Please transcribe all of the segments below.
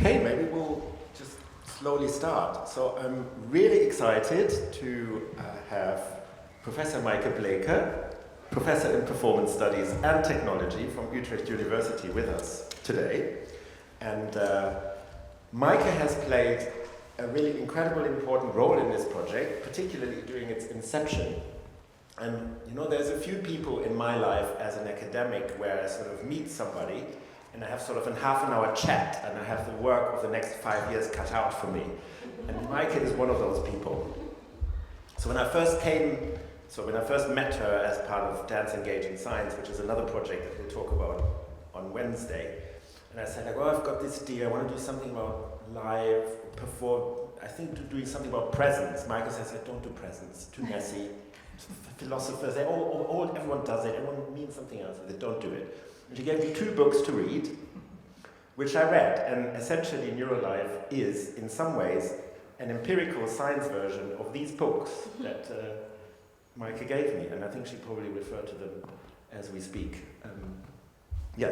Okay, maybe we'll just slowly start. So I'm really excited to have Professor Maaike Bleeker, Professor in Performance Studies and Technology from Utrecht University with us today. And Maaike has played a really incredibly important role in this project, particularly during its inception. And you know, there's a few people in my life as an academic where I sort of meet somebody and I have sort of a half-an-hour chat and I have the work of the next 5 years cut out for me. And Maaike is one of those people. So when I first met her as part of Dance Engaging Science, which is another project that we'll talk about on Wednesday, and I said, like, oh, I've got this idea, I want to do something about live, doing something about presence. Maaike says, I don't do presence, too messy. Philosophers, everyone does it, everyone means something else, they don't do it. And she gave me 2 books to read, which I read, and essentially NeuroLive is, in some ways, an empirical science version of these books that Maaike gave me, and I think she probably referred to them as we speak.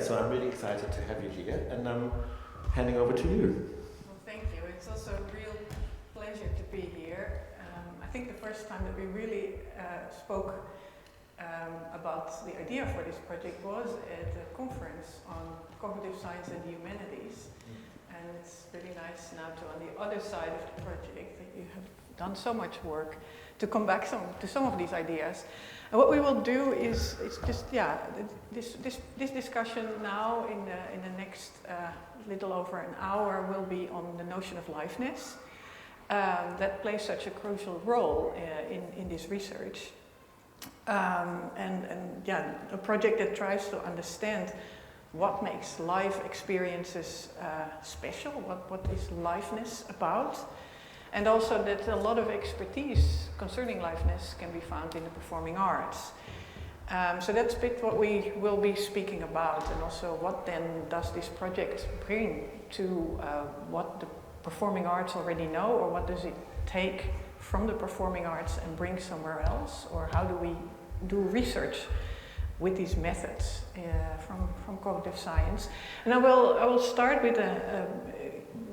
So I'm really excited to have you here, and I'm handing over to you. Well, thank you. It's also a real pleasure to be here. I think the first time that we really spoke about the idea for this project was at a conference on cognitive science and the humanities. And it's really nice now to, on the other side of the project, that you have done so much work to come back to some of these ideas. And what we will do is this discussion now in the next little over an hour will be on the notion of liveness. That plays such a crucial role in this research. A project that tries to understand what makes live experiences special, what is liveness about, and also that a lot of expertise concerning liveness can be found in the performing arts. So that's a bit what we will be speaking about, and also what then does this project bring to what the performing arts already know, or what does it take from the performing arts and bring somewhere else, or how do we do research with these methods from cognitive science. And I will start with a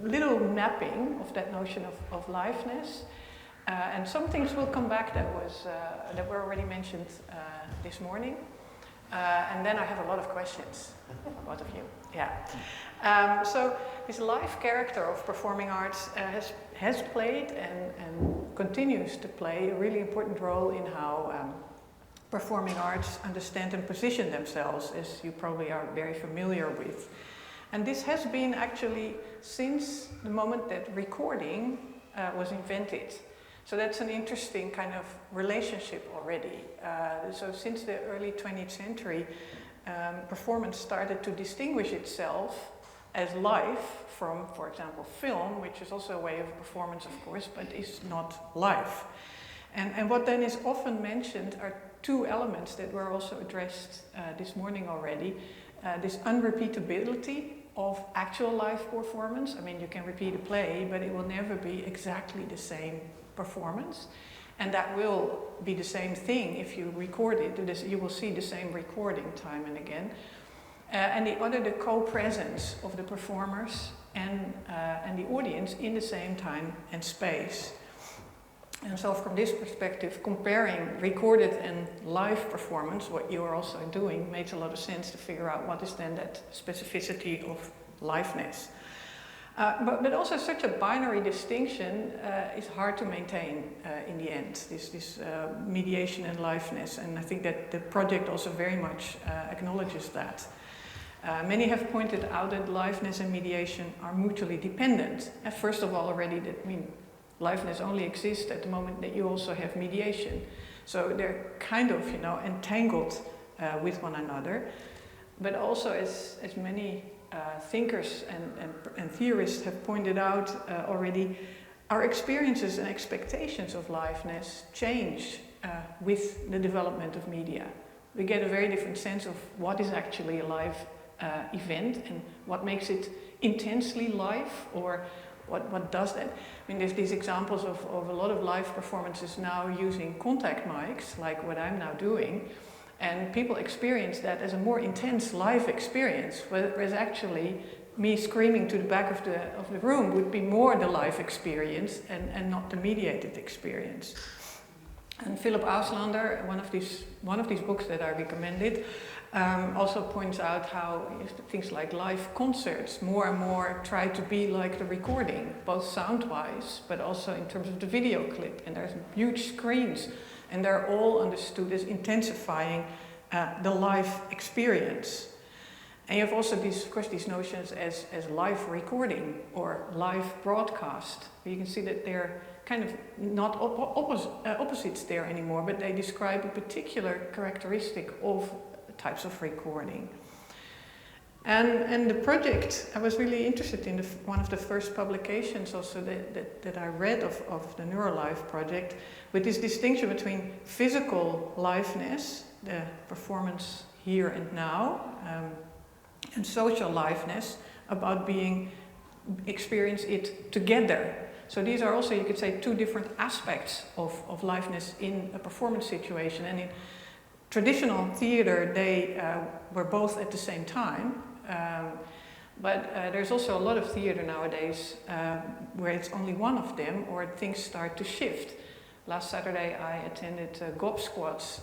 little mapping of that notion of liveness, and some things will come back that were already mentioned this morning, and then I have a lot of questions for both of you. So this live character of performing arts has played and continues to play a really important role in how performing arts understand and position themselves, as you probably are very familiar with. And this has been actually since the moment that recording was invented. So that's an interesting kind of relationship already. So since the early 20th century, performance started to distinguish itself as live from, for example, film, which is also a way of performance, of course, but is not live. And what then is often mentioned are 2 elements that were also addressed this morning already. This unrepeatability of actual live performance. I mean, you can repeat a play, but it will never be exactly the same performance. And that will be the same thing if you record it. You will see the same recording time and again. And the other, the co-presence of the performers and the audience in the same time and space. And so from this perspective, comparing recorded and live performance, what you are also doing, makes a lot of sense to figure out what is then that specificity of liveness. But also such a binary distinction is hard to maintain in the end, this mediation and liveness. And I think that the project also very much acknowledges that. Many have pointed out that liveness and mediation are mutually dependent. And first of all, already liveness only exists at the moment that you also have mediation. So they're kind of, entangled with one another. But also, as many thinkers and theorists have pointed out already, our experiences and expectations of liveness change with the development of media. We get a very different sense of what is actually a live event and what makes it intensely live, or what does that? I mean, there's these examples of a lot of live performances now using contact mics, like what I'm now doing, and people experience that as a more intense live experience, whereas actually me screaming to the back of the room would be more the live experience and not the mediated experience. And Philip Auslander, one of these books that I recommended, also points out how things like live concerts more and more try to be like the recording, both sound-wise, but also in terms of the video clip. And there's huge screens, and they're all understood as intensifying the live experience. And you have also these notions as live recording or live broadcast. You can see that they're kind of not opposites there anymore, but they describe a particular characteristic of types of recording. And the project, I was really interested in one of the first publications also that I read of the NEUROLIVE project, with this distinction between physical liveness, the performance here and now, and social liveness, about experience it together. So these are also, you could say, two different aspects of liveness in a performance situation. And in traditional theater, they were both at the same time. But there's also a lot of theater nowadays where it's only one of them, or things start to shift. Last Saturday I attended Gob Squad's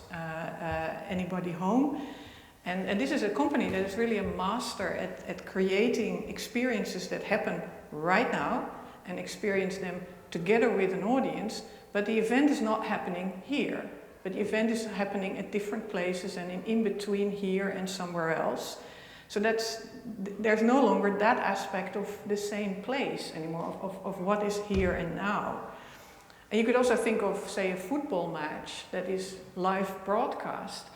Anybody Home? And this is a company that is really a master at creating experiences that happen right now and experience them together with an audience, but the event is not happening here. But the event is happening at different places and in between here and somewhere else. So there's no longer that aspect of the same place anymore, of what is here and now. And you could also think of, say, a football match that is live broadcast,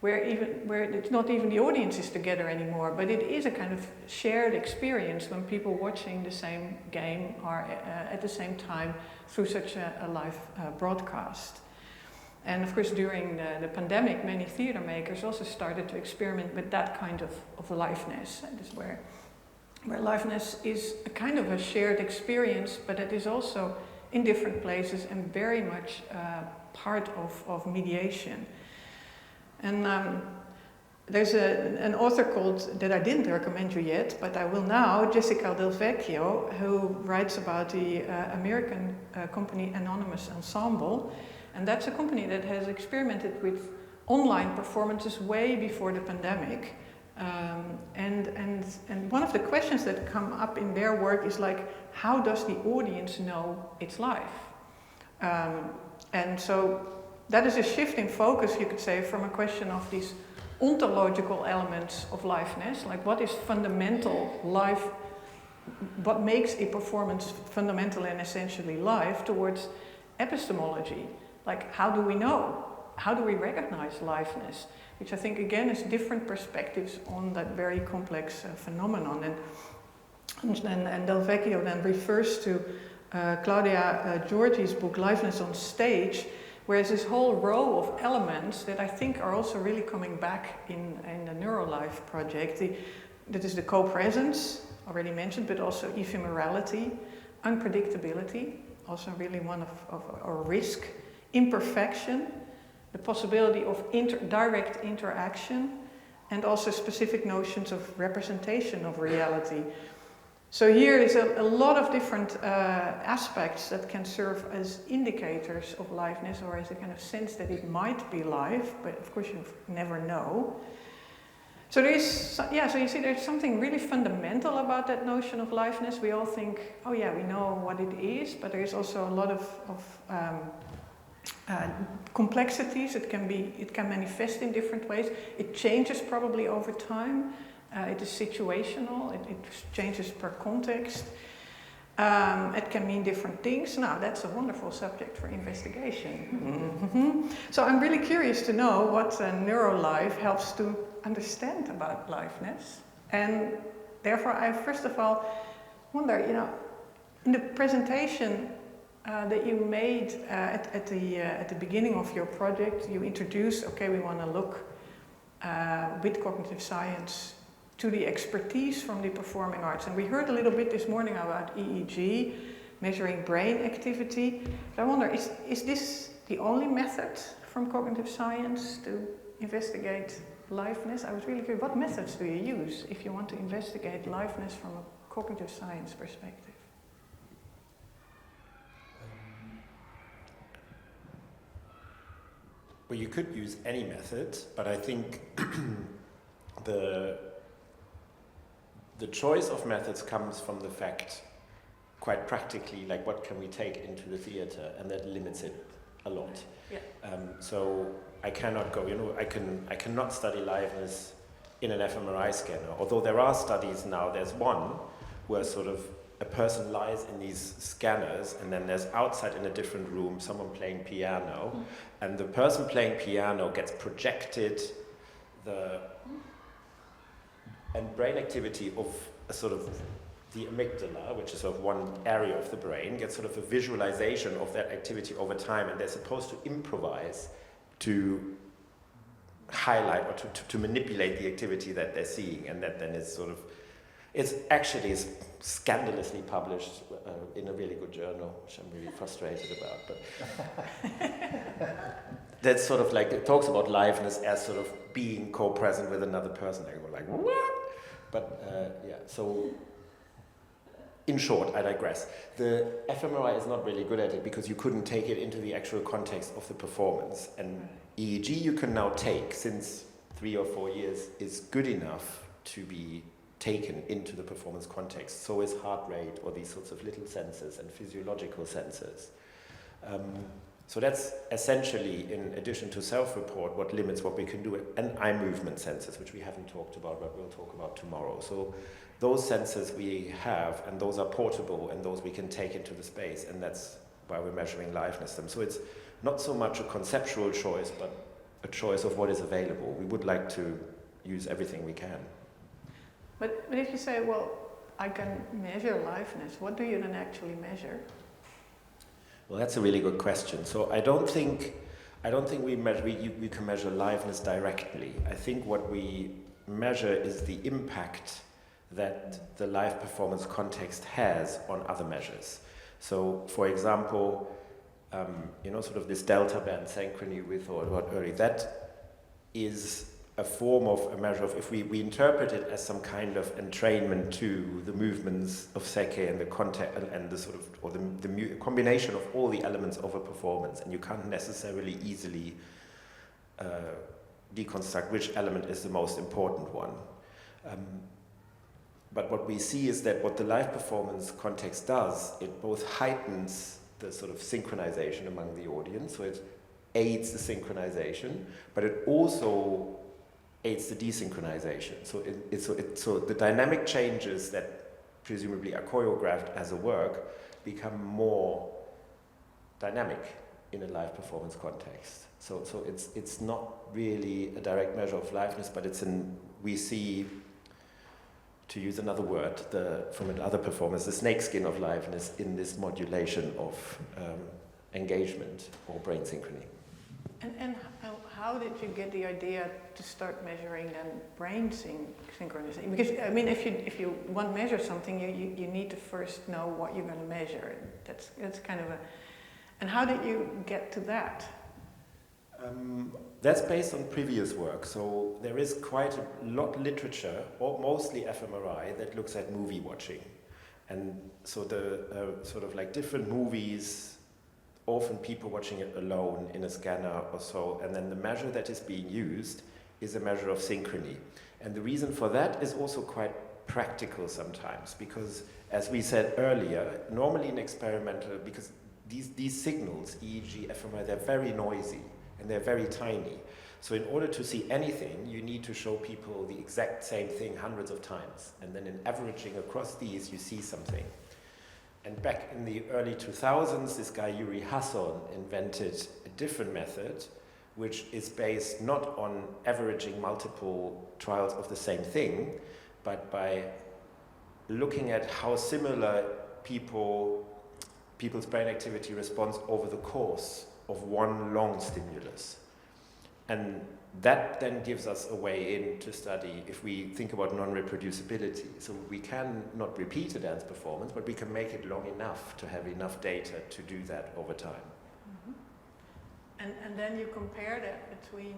where it's not even the audience is together anymore, but it is a kind of shared experience when people watching the same game are at the same time through such a live broadcast. And of course, during the pandemic, many theater makers also started to experiment with that kind of liveness. And this is where liveness is a kind of a shared experience, but it is also in different places and very much part of mediation. And there's an author that I didn't recommend you yet, but I will now, Jessica Del Vecchio, who writes about the American company Anonymous Ensemble. And that's a company that has experimented with online performances way before the pandemic. And one of the questions that come up in their work is like, how does the audience know it's live? And so that is a shift in focus, you could say, from a question of these ontological elements of liveness, like what is fundamental live, what makes a performance fundamental and essentially live, towards epistemology. Like, how do we know? How do we recognize liveness? Which I think, again, is different perspectives on that very complex phenomenon. And Del Vecchio then refers to Claudia Giorgi's book, Liveness on Stage, where there's this whole row of elements that I think are also really coming back in the NEUROLIVE project. That is the co-presence, already mentioned, but also ephemerality, unpredictability, also really one of risk, imperfection, the possibility of direct interaction, and also specific notions of representation of reality. So here is a lot of different aspects that can serve as indicators of liveness, or as a kind of sense that it might be live, but of course you never know. So so you see there's something really fundamental about that notion of liveness. We all think, oh yeah, we know what it is, but there is also a lot of complexities. It can manifest in different ways. It changes probably over time. It is situational. It changes per context. It can mean different things. Now, that's a wonderful subject for investigation. Mm-hmm. So I'm really curious to know what NEUROLIVE helps to understand about liveness. And therefore, I first of all wonder, in the presentation that you made at the beginning of your project, you introduced, okay, we want to look with cognitive science to the expertise from the performing arts. And we heard a little bit this morning about EEG, measuring brain activity. But I wonder, is this the only method from cognitive science to investigate liveness? I was really curious, what methods do you use if you want to investigate liveness from a cognitive science perspective? Well, you could use any method, but I think the choice of methods comes from the fact, quite practically, like what can we take into the theater, and that limits it a lot. Yeah. So I cannot go, I cannot study liveness in an fMRI scanner, although there are studies now. There's one where sort of a person lies in these scanners, and then there's outside in a different room someone playing piano, and the person playing piano gets projected and brain activity of a sort of the amygdala, which is sort of one area of the brain, gets sort of a visualization of that activity over time, and they're supposed to improvise to highlight or to manipulate the activity that they're seeing, and that then is sort of, it's actually scandalously published in a really good journal, which I'm really frustrated about, but that's sort of like, it talks about liveness as sort of being co-present with another person. I go like, what? But yeah, so in short, I digress. The fMRI is not really good at it because you couldn't take it into the actual context of the performance. And EEG you can now take, since 3 or 4 years, is good enough to be taken into the performance context. So is heart rate, or these sorts of little sensors and physiological sensors. So that's essentially, in addition to self-report, what limits what we can do, and eye movement sensors, which we haven't talked about, but we'll talk about tomorrow. So those sensors we have, and those are portable, and those we can take into the space, and that's why we're measuring liveness them. So it's not so much a conceptual choice, but a choice of what is available. We would like to use everything we can. But if you say, well, I can measure liveness, what do you then actually measure? Well, that's a really good question. So I don't think we can measure liveness directly. I think what we measure is the impact that the live performance context has on other measures. So, for example, sort of this delta band synchrony we thought about earlier, that is a form of a measure of, if we interpret it as some kind of entrainment to the movements of Seke and the context and the sort of, or the combination of all the elements of a performance, and you can't necessarily easily deconstruct which element is the most important one. But what we see is that what the live performance context does, it both heightens the sort of synchronization among the audience, so it aids the synchronization, but it also aids the desynchronization. So the dynamic changes that presumably are choreographed as a work become more dynamic in a live performance context. So it's not really a direct measure of liveness, but we see, to use another word from another performance, the snakeskin of liveness in this modulation of engagement or brain synchrony. And how did you get the idea to start measuring then brain synchronization? Because I mean, if you want to measure something, you need to first know what you're going to measure. That's kind of a. And how did you get to that? That's based on previous work. So there is quite a lot of literature, or mostly fMRI, that looks at movie watching, and so the sort of like different movies. Often people watching it alone in a scanner or so, and then the measure that is being used is a measure of synchrony. And the reason for that is also quite practical sometimes, because as we said earlier, normally in experimental, because these signals, EEG, fMRI, they're very noisy and they're very tiny. So in order to see anything, you need to show people the exact same thing hundreds of times. And then in averaging across these, you see something. And back in the early 2000s, this guy Yuri Hasson invented a different method, which is based not on averaging multiple trials of the same thing, but by looking at how similar people's brain activity responds over the course of one long stimulus. And that then gives us a way in to study if we think about non-reproducibility. So we can not repeat a dance performance, but we can make it long enough to have enough data to do that over time. Mm-hmm. And then you compare that between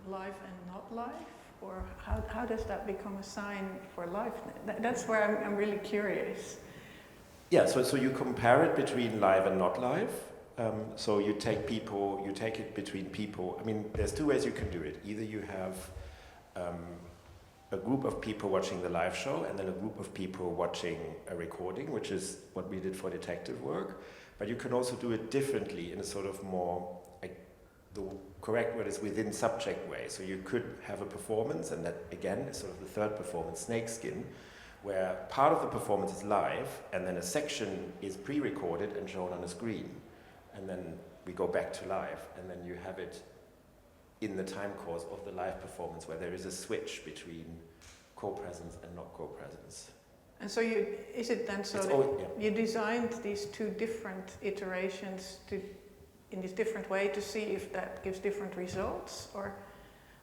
live and not live? or how does that become a sign for life? That's where I'm really curious. Yeah, so you compare it between live and not live. So you take it between people. I mean, there's two ways you can do it. Either you have a group of people watching the live show and then a group of people watching a recording, which is what we did for detective work. But you can also do it differently in a sort of more, the correct word is within subject way. So you could have a performance, and that again is sort of the third performance, snakeskin, where part of the performance is live and then a section is pre-recorded and shown on a screen. And then we go back to live, and then you have it in the time course of the live performance where there is a switch between co-presence and not co-presence. And so is it then so that you designed these two different iterations in this different way to see if that gives different results? Or,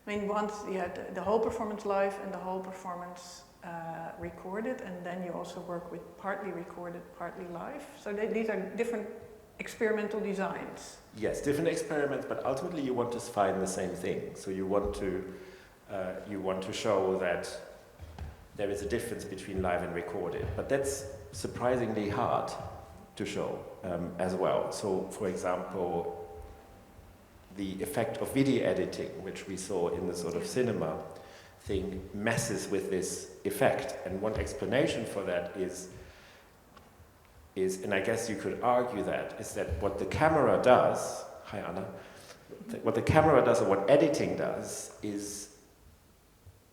I mean, once you had the whole performance live and the whole performance recorded, and then you also work with partly recorded, partly live. So these are different experimental designs. Yes, different experiments, but ultimately you want to find the same thing. So you want to show that there is a difference between live and recorded, but that's surprisingly hard to show as well. So, for example, the effect of video editing, which we saw in the sort of cinema thing, messes with this effect. And one explanation for that is, and I guess you could argue that, is that what the camera does, hi Anna, what the camera does or what editing does is,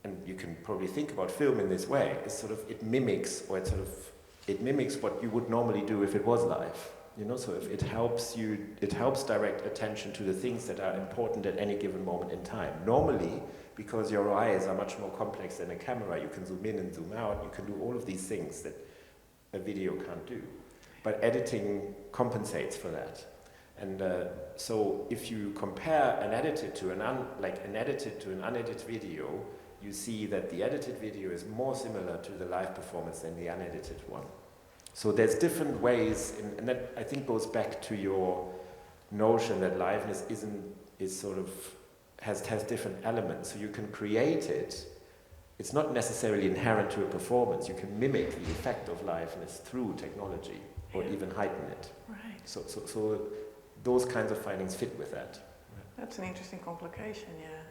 and you can probably think about film in this way, is sort of it mimics what you would normally do if it was live. You know, so if it helps direct attention to the things that are important at any given moment in time. Normally, because your eyes are much more complex than a camera, you can zoom in and zoom out, you can do all of these things that a video can't do. But editing compensates for that. And so if you compare an edited to an unedited video, you see that the edited video is more similar to the live performance than the unedited one. So there's different ways, and that I think goes back to your notion that liveness has different elements. So you can create it. It's not necessarily inherent to a performance. You can mimic the effect of liveness through technology, or even heighten it. Right. So those kinds of findings fit with that. That's an interesting complication, yeah.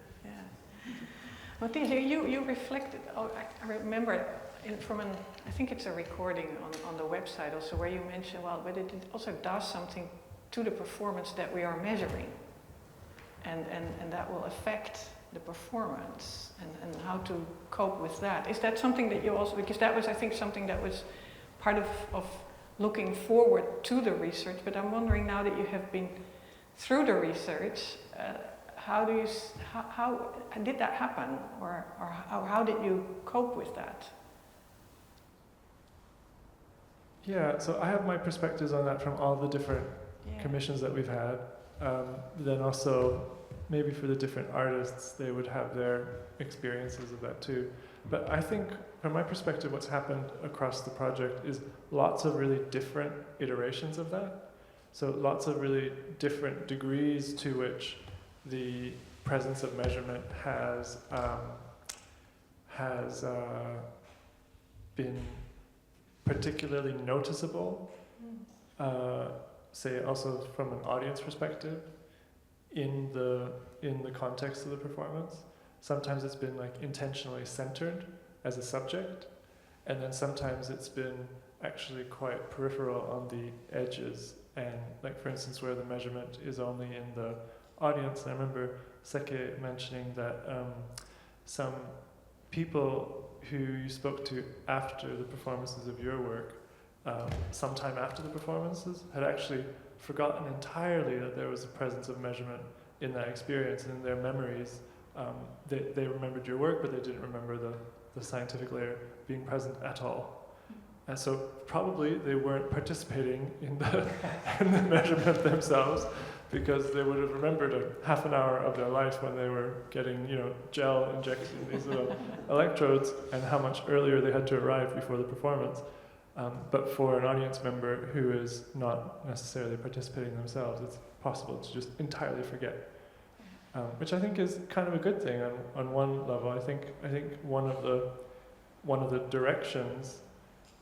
Matthias, you reflected, I remember I think it's a recording on the website also, where you mentioned, but it also does something to the performance that we are measuring. And that will affect the performance and how to cope with that. Is that something that you also, because that was, I think, something that was part of looking forward to the research, but I'm wondering now that you have been through the research, how did that happen, or how did you cope with that? Yeah, so I have my perspectives on that from all the different commissions that we've had. Then also, maybe for the different artists, they would have their experiences of that too. But I think, from my perspective, what's happened across the project is lots of really different iterations of that. So lots of really different degrees to which the presence of measurement has been particularly noticeable, say also from an audience perspective, in the context of the performance. Sometimes it's been like intentionally centered as a subject, and then sometimes it's been actually quite peripheral on the edges, and like for instance where the measurement is only in the audience. And I remember Seke mentioning that some people who you spoke to after the performances of your work, sometime after the performances, had actually forgotten entirely that there was a presence of measurement in that experience, and in their memories they remembered your work, but they didn't remember the scientific layer being present at all. And so probably they weren't participating in the measurement themselves, because they would have remembered a half an hour of their life when they were getting, gel injected in these little electrodes, and how much earlier they had to arrive before the performance. But for an audience member who is not necessarily participating themselves, it's possible to just entirely forget. which I think is kind of a good thing on one level. I think one of the directions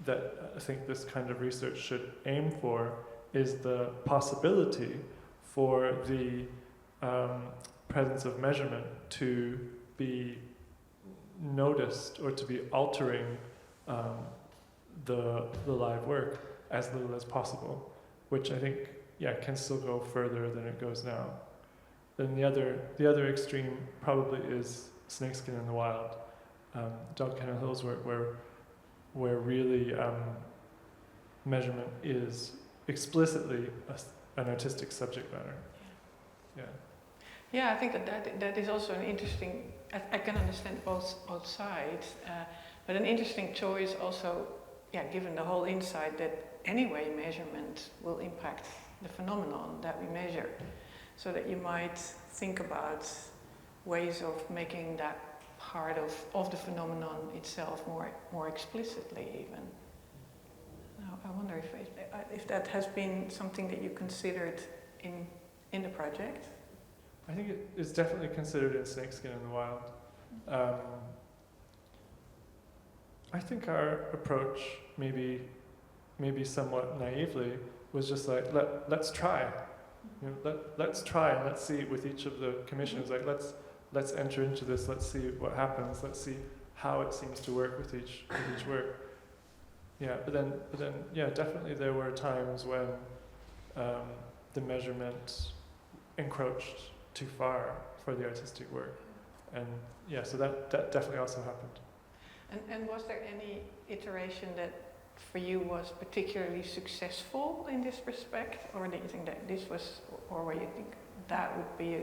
that I think this kind of research should aim for is the possibility for the presence of measurement to be noticed or to be altering the live work as little as possible, which I think can still go further than it goes now. Then the other extreme probably is snakeskin in the wild, Doug Kennel-Hill's work, where really measurement is explicitly an artistic subject matter. Yeah, I think that is also an interesting. I can understand both sides, but an interesting choice also. Yeah, given the whole insight that anyway measurement will impact the phenomenon that we measure, so that you might think about ways of making that part of the phenomenon itself more explicitly even. Now, I wonder if that has been something that you considered in the project. I think it is definitely considered in Snakeskin in the Wild. I think our approach, maybe somewhat naively, was just like let's try. Let's try and let's see with each of the commissions. Like let's enter into this. Let's see what happens. Let's see how it seems to work with each work. Yeah, but then definitely there were times when the measurement encroached too far for the artistic work, and so that definitely also happened. And was there any iteration that for you was particularly successful in this respect, or do you think that this was, or where you think that would be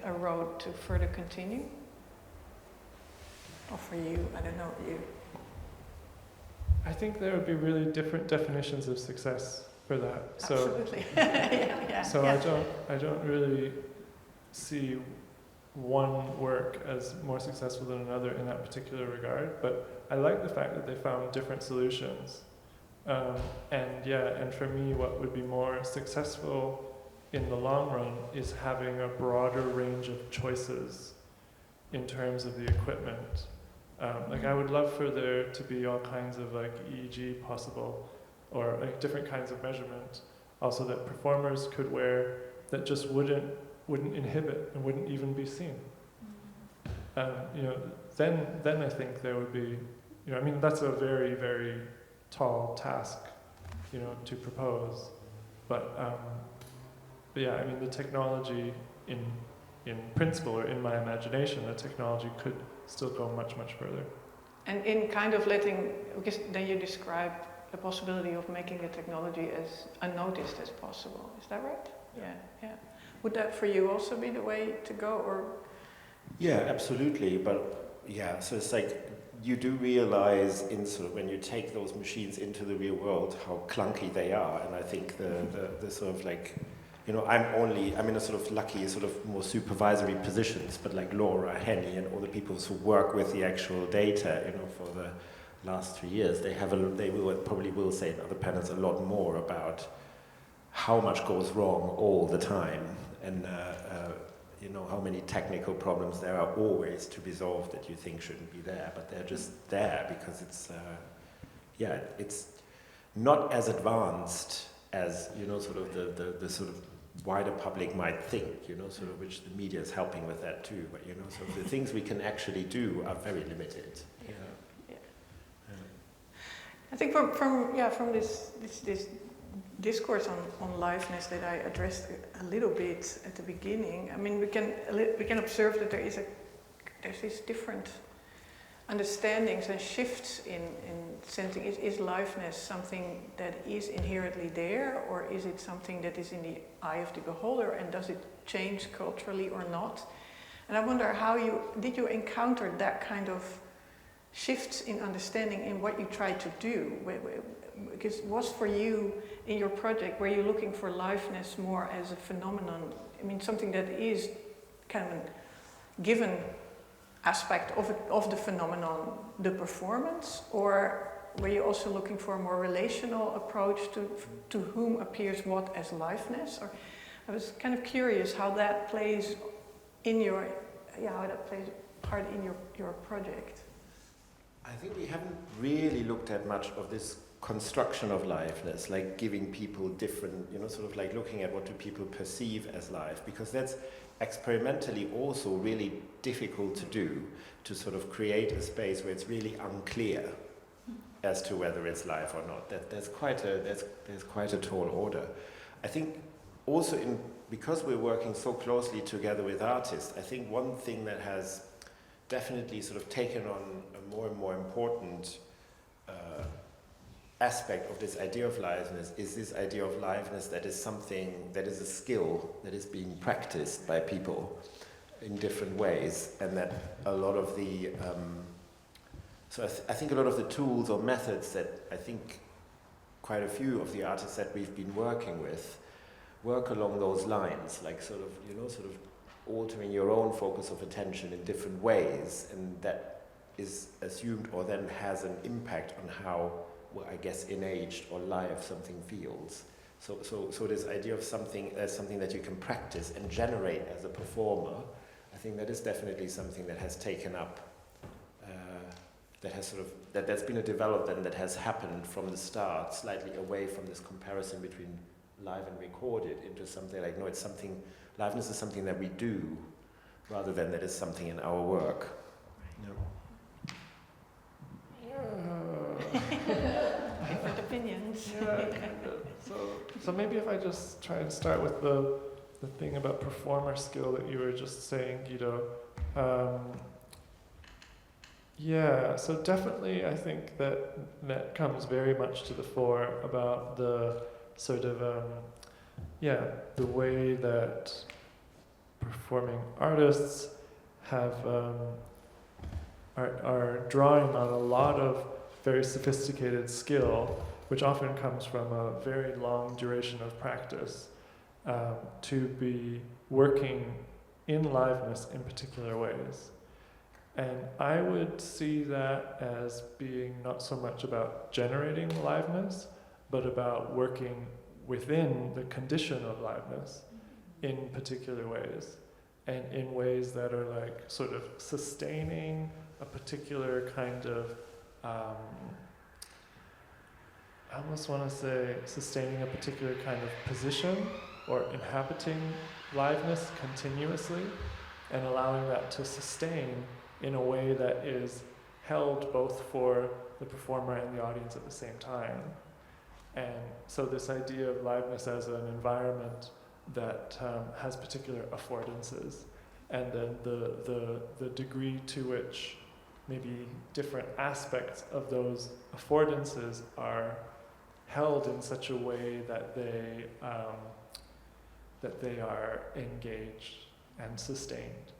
a road to further continue? Or for you, I don't know, you? I think there would be really different definitions of success for that. Absolutely. So I don't really see one work as more successful than another in that particular regard, but I like the fact that they found different solutions. And for me, what would be more successful in the long run is having a broader range of choices in terms of the equipment. I would love for there to be all kinds of EEG possible, or different kinds of measurement, also that performers could wear that just wouldn't inhibit and wouldn't even be seen. Then I think there would be, that's a very, very tall task, to propose. But the technology in principle, or in my imagination, the technology could still go much, much further. And in kind of because then you describe the possibility of making the technology as unnoticed as possible. Is that right? Yeah. Would that for you also be the way to go, or? Yeah, absolutely. But so it's you do realize when you take those machines into the real world how clunky they are, and I think the sort of I'm in a sort of lucky more supervisory positions, but Laura, Henny, and all the people who work with the actual data, for the last 3 years, they probably will say in other panels a lot more about how much goes wrong all the time, and how many technical problems there are always to be solved that you think shouldn't be there, but they're just there because it's not as advanced as the sort of wider public might think, which the media is helping with that too. But so the things we can actually do are very limited. I think from this discourse on liveness that I addressed a little bit at the beginning, we can observe that there's these different understandings and shifts in sensing. Is liveness something that is inherently there, or is it something that is in the eye of the beholder, and does it change culturally or not? And I wonder did you encounter that kind of shifts in understanding in what you try to do? Because was for you in your project, were you looking for liveness more as a phenomenon? Something that is kind of a given aspect of the phenomenon, the performance, or were you also looking for a more relational approach to whom appears what as liveness? Or I was kind of curious how that plays in your, how that plays a part in your project? I think we haven't really looked at much of this construction of liveness, like giving people different, sort of like looking at what do people perceive as live, because that's experimentally also really difficult to do, to sort of create a space where it's really unclear as to whether it's live or not. There's quite a tall order. I think also because we're working so closely together with artists, I think one thing that has definitely sort of taken on a more and more important aspect of this idea of liveness is this idea of liveness that is something, that is a skill that is being practiced by people in different ways, and that a lot of the I think a lot of the tools or methods that I think quite a few of the artists that we've been working with work along those lines, like sort of altering your own focus of attention in different ways, and that is assumed or then has an impact on how, well, I guess, enaged or live something feels. So this idea of something as something that you can practice and generate as a performer, I think that is definitely something that has taken up, that's been a development that has happened from the start, slightly away from this comparison between live and recorded into something like, no, it's something, liveness is something that we do, rather than that is something in our work. Different opinions. Yeah, kind of. So maybe if I just try and start with the thing about performer skill that you were just saying, Guido. So definitely I think that comes very much to the fore about the sort of, the way that performing artists are drawing on a lot of very sophisticated skill, which often comes from a very long duration of practice, to be working in liveness in particular ways. And I would see that as being not so much about generating liveness, but about working within the condition of liveness in particular ways, and in ways that are like sort of sustaining a particular kind of, I almost want to say sustaining a particular kind of position or inhabiting liveness continuously, and allowing that to sustain in a way that is held both for the performer and the audience at the same time. And so this idea of liveness as an environment that has particular affordances, and then the degree to which maybe different aspects of those affordances are held in such a way that they are engaged and sustained.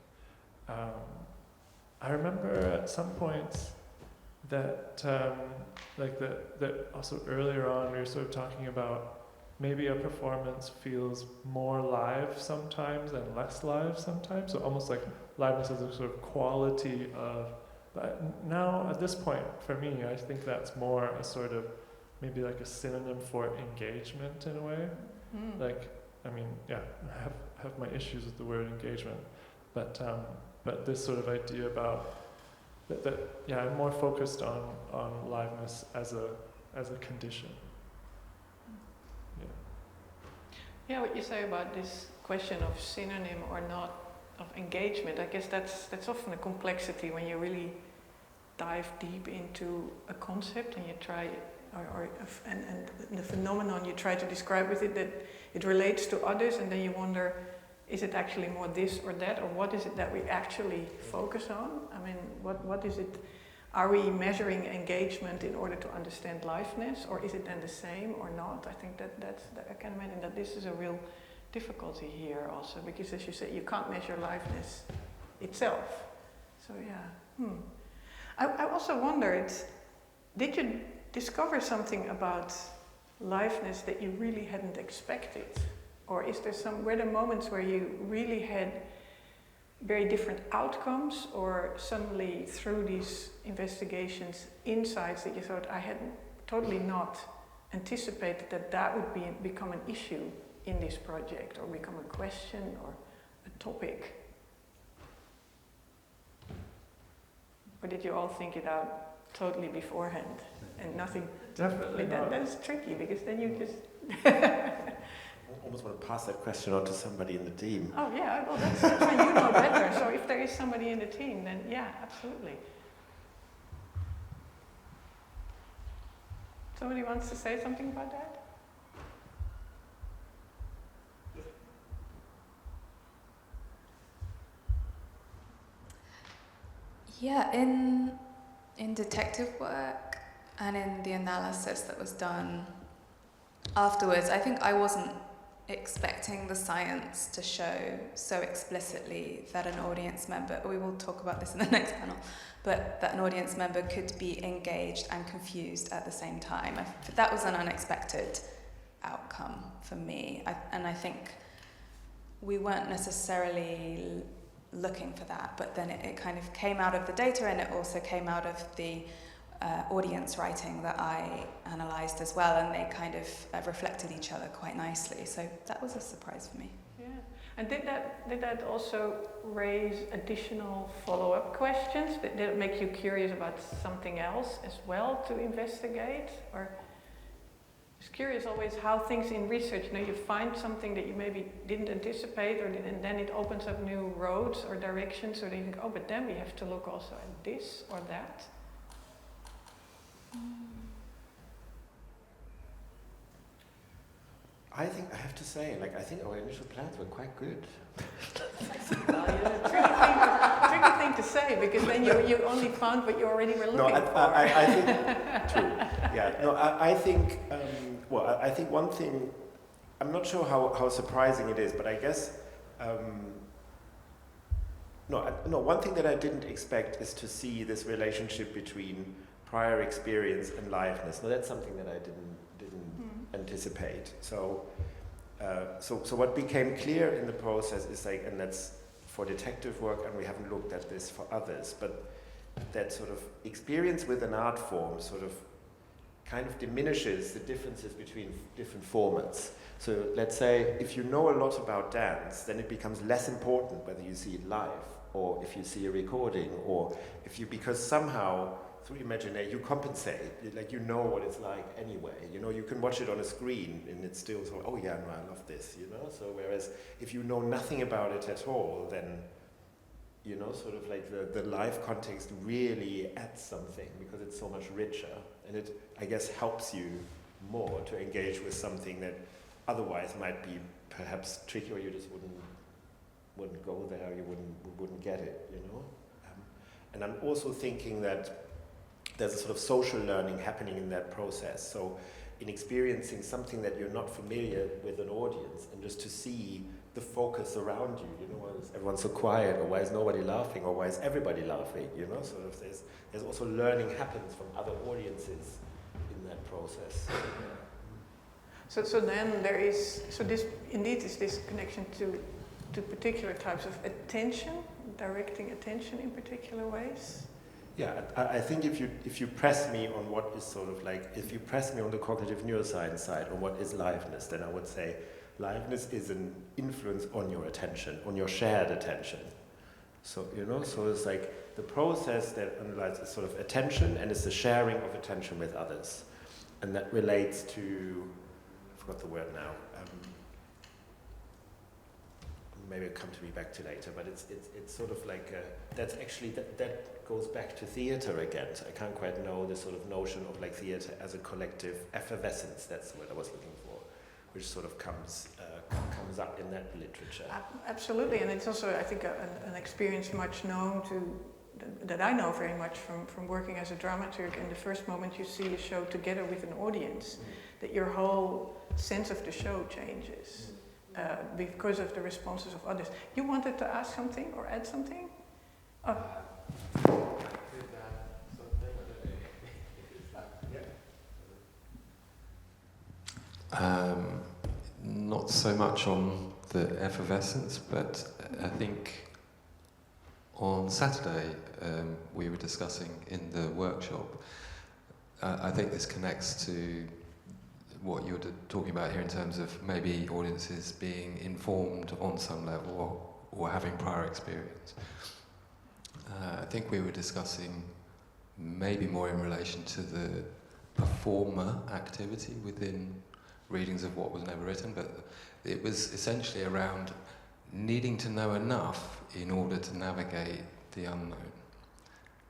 I remember at some points that that also earlier on we were sort of talking about maybe a performance feels more live sometimes and less live sometimes, so almost like liveness is a sort of quality of, but now at this point for me I think that's more a sort of maybe like a synonym for engagement in a way. Like, I mean, I have my issues with the word engagement, but this sort of idea about that I'm more focused on liveness as a condition. Yeah, what you say about this question of synonym or not of engagement, I guess that's often a complexity when you really dive deep into a concept and you try, and the phenomenon you try to describe with it, that it relates to others, and then you wonder, is it actually more this or that, or what is it that we actually focus on? I mean, what is it? Are we measuring engagement in order to understand liveness, or is it then the same or not? I think that's I can imagine that this is a real difficulty here also, because as you say, you can't measure liveness itself. So I also wondered, did you discover something about liveness that you really hadn't expected? Or is there were there moments where you really had very different outcomes, or suddenly through these investigations, insights that you thought, I had totally not anticipated that would become an issue in this project, or become a question or a topic? Or did you all think it out totally beforehand and nothing? Definitely not. That's tricky because then you just... I almost want to pass that question on to somebody in the team. Oh yeah, well that's when you know better. So if there is somebody in the team, then yeah, absolutely. Somebody wants to say something about that? Yeah, in detective work and in the analysis that was done afterwards, I think I wasn't expecting the science to show so explicitly that an audience member, we will talk about this in the next panel, but that an audience member could be engaged and confused at the same time. That was an unexpected outcome for me, and I think we weren't necessarily looking for that, but then it kind of came out of the data, and it also came out of the audience writing that I analysed as well, and they kind of reflected each other quite nicely. So that was a surprise for me. Yeah, and did that also raise additional follow-up questions? Did it make you curious about something else as well to investigate? Or it's curious always how things in research, you find something that you maybe didn't anticipate, and then it opens up new roads or directions, or then you think, oh, but then we have to look also at this or that. I think I have to say, I think our initial plans were quite good. Tricky thing to say, because then you only found what you already were looking for. I think true. Yeah. No, I think. I think one thing. I'm not sure how surprising it is, but I guess. One thing that I didn't expect is to see this relationship between prior experience and liveness. No, that's something that I didn't anticipate. So what became clear in the process is and that's for detective work, and we haven't looked at this for others, but that sort of experience with an art form sort of kind of diminishes the differences between different formats. So let's say if you know a lot about dance, then it becomes less important whether you see it live or if you see a recording, or because somehow through imagination you compensate, you know what it's like anyway. You can watch it on a screen and it's still so, oh yeah, no, I love this, So whereas if you know nothing about it at all, then sort of the live context really adds something because it's so much richer, and it, I guess, helps you more to engage with something that otherwise might be perhaps tricky, or you just wouldn't go there, you wouldn't get it, And I'm also thinking that there's a sort of social learning happening in that process. So in experiencing something that you're not familiar with an audience, and just to see the focus around you, why is everyone so quiet, or why is nobody laughing, or why is everybody laughing, sort of there's also learning happens from other audiences in that process. So then there is, this indeed is this connection to particular types of attention, directing attention in particular ways. Yeah, I think if you press me on what is sort of if you press me on the cognitive neuroscience side on what is liveness, then I would say liveness is an influence on your attention, on your shared attention. So, so it's the process that analyzes sort of attention, and it's the sharing of attention with others. And that relates to, I forgot the word now, maybe it'll come to me back to later, but it's sort of that's actually, that goes back to theatre again. So I can't quite know the sort of notion of theatre as a collective effervescence, that's the word I was looking for, which sort of comes up in that literature. Absolutely, and it's also, I think, an experience much known that I know very much from working as a dramaturg. In the first moment you see a show together with an audience, that your whole sense of the show changes. Because of the responses of others. You wanted to ask something or add something? Oh. Not so much on the effervescence, but I think on Saturday we were discussing in the workshop. I think this connects to what you're talking about here in terms of maybe audiences being informed on some level or having prior experience. I think we were discussing maybe more in relation to the performer activity within readings of what was never written, but it was essentially around needing to know enough in order to navigate the unknown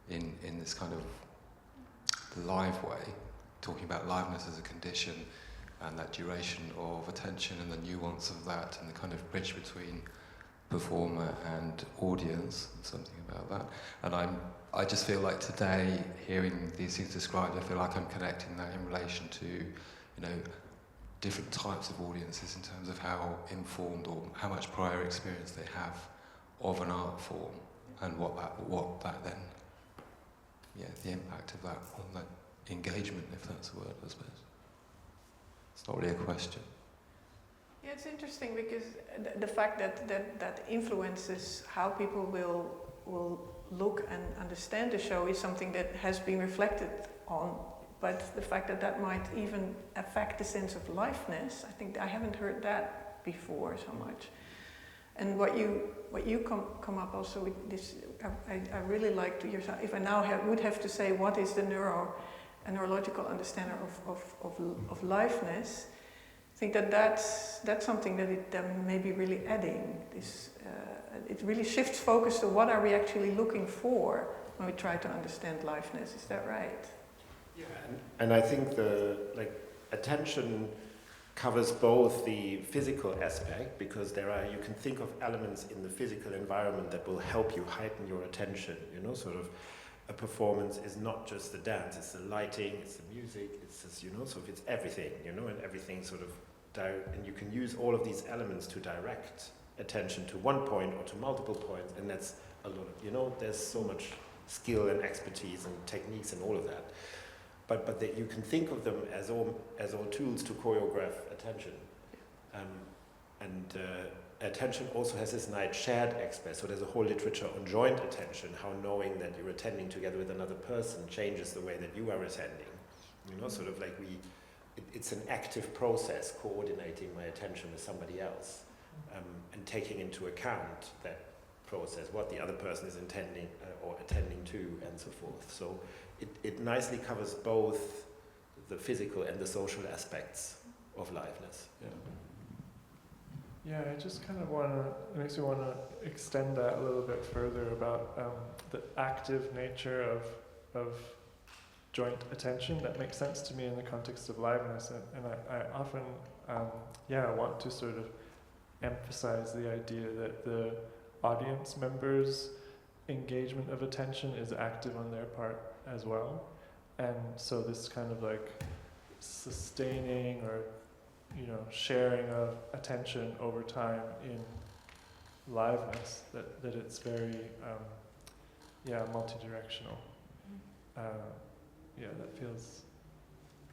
in this kind of live way, talking about liveness as a condition and that duration of attention and the nuance of that and the kind of bridge between performer and audience, something about that. And I just feel like today, hearing these things described, I feel like I'm connecting that in relation to, you know, different types of audiences in terms of how informed or how much prior experience they have of an art form and what that then, the impact of that on that engagement, if that's a word, I suppose. It's not really a question. Yeah, it's interesting because the fact that influences how people will look and understand the show is something that has been reflected on. But the fact that might even affect the sense of liveness, I think I haven't heard that before so much. And what you come up also with this, I really like to yourself. If I now would have to say what is the neurological understanding of liveness, I think that's something that it may be really adding. It really shifts focus to what are we actually looking for when we try to understand liveness. Is that right? Yeah, and I think attention covers both the physical aspect, because you can think of elements in the physical environment that will help you heighten your attention. You know, sort of a performance is not just the dance; it's the lighting, it's the music, it's just, sort of it's everything. And everything sort of and you can use all of these elements to direct attention to one point or to multiple points, and that's a lot of, there's so much skill and expertise and techniques and all of that. But that you can think of them as all tools to choreograph attention. Attention also has this nice shared aspect. So there's a whole literature on joint attention, how knowing that you're attending together with another person changes the way that you are attending. Sort of like it's an active process, coordinating my attention with somebody else, and taking into account that process, what the other person is intending or attending to, and so forth. So it nicely covers both the physical and the social aspects of liveness. Yeah, I just kind of it makes me want to extend that a little bit further about the active nature of joint attention. That makes sense to me in the context of liveness, and I often want to sort of emphasize the idea that the audience members' engagement of attention is active on their part as well. And so this kind of like sustaining or sharing of attention over time in liveness, that it's very multi-directional. That feels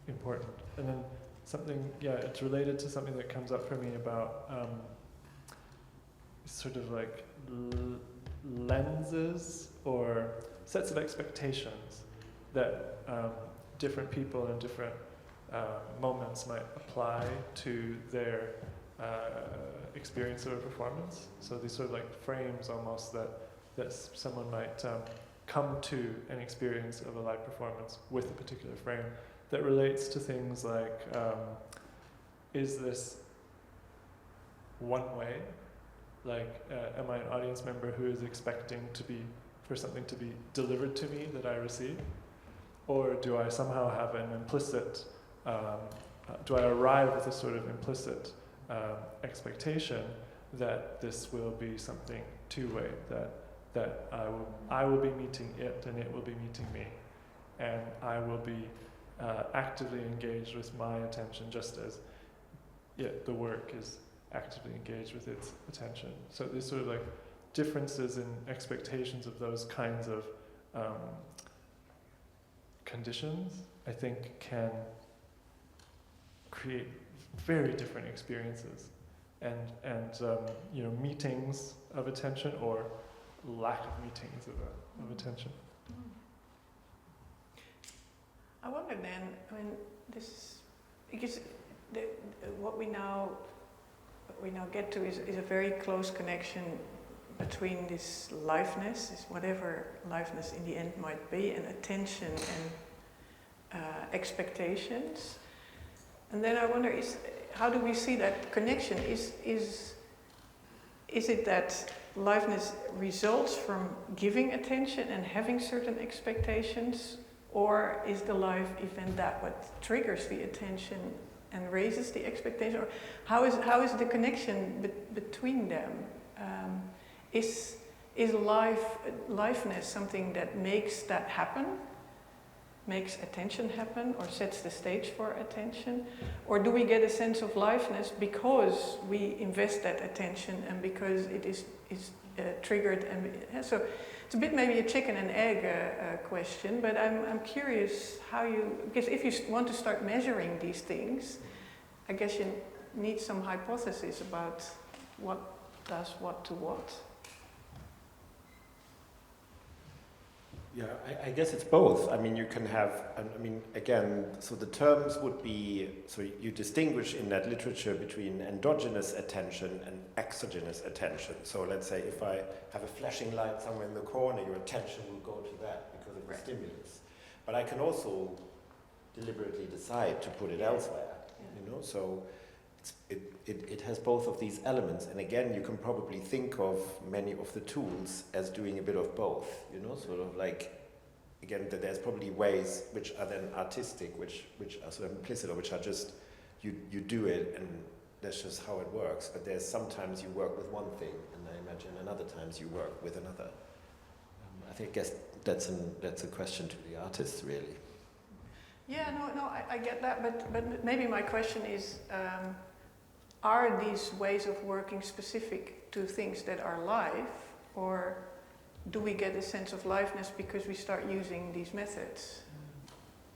important. And then it's related to something that comes up for me about sort of like lenses or sets of expectations that different people in different moments might apply to their experience of a performance. So these sort of like frames almost that someone might come to an experience of a live performance with a particular frame that relates to things like, is this one way? Like, am I an audience member who is expecting for something to be delivered to me that I receive? Or do I somehow have an implicit, do I arrive with a sort of implicit expectation that this will be something two-way, that I will be meeting it and it will be meeting me, and I will be actively engaged with my attention just as the work is actively engaged with its attention. So these sort of like differences in expectations of those kinds of conditions, I think, can create very different experiences and meetings of attention or lack of meetings of attention. I wonder then, this, because what we now get to is a very close connection between this liveness, this whatever liveness in the end might be, and attention and expectations. And then I wonder, how do we see that connection? Is it that liveness results from giving attention and having certain expectations, or is the live event that what triggers the attention and raises the expectation? Or how is the connection between them? Is liveness something that makes that happen, makes attention happen, or sets the stage for attention? Or do we get a sense of liveness because we invest that attention and because it is triggered? And so it's a bit maybe a chicken and egg question, but I'm curious how you, because if you want to start measuring these things, I guess you need some hypothesis about what does what to what. Yeah, I guess it's both. I mean, you can have, again, so the terms would be, so you distinguish in that literature between endogenous attention and exogenous attention. So let's say if I have a flashing light somewhere in the corner, your attention will go to that because of the stimulus. But I can also deliberately decide to put it elsewhere, you know, so it has both of these elements. And again, you can probably think of many of the tools as doing a bit of both, you know, sort of like, again, that there's probably ways which are then artistic, which are sort of implicit, or which are just, you do it and that's just how it works. But there's sometimes you work with one thing, and I imagine, and other times you work with another. I guess that's a question to the artist, really. Yeah, no, I get that, but maybe my question is, are these ways of working specific to things that are live, or do we get a sense of liveness because we start using these methods?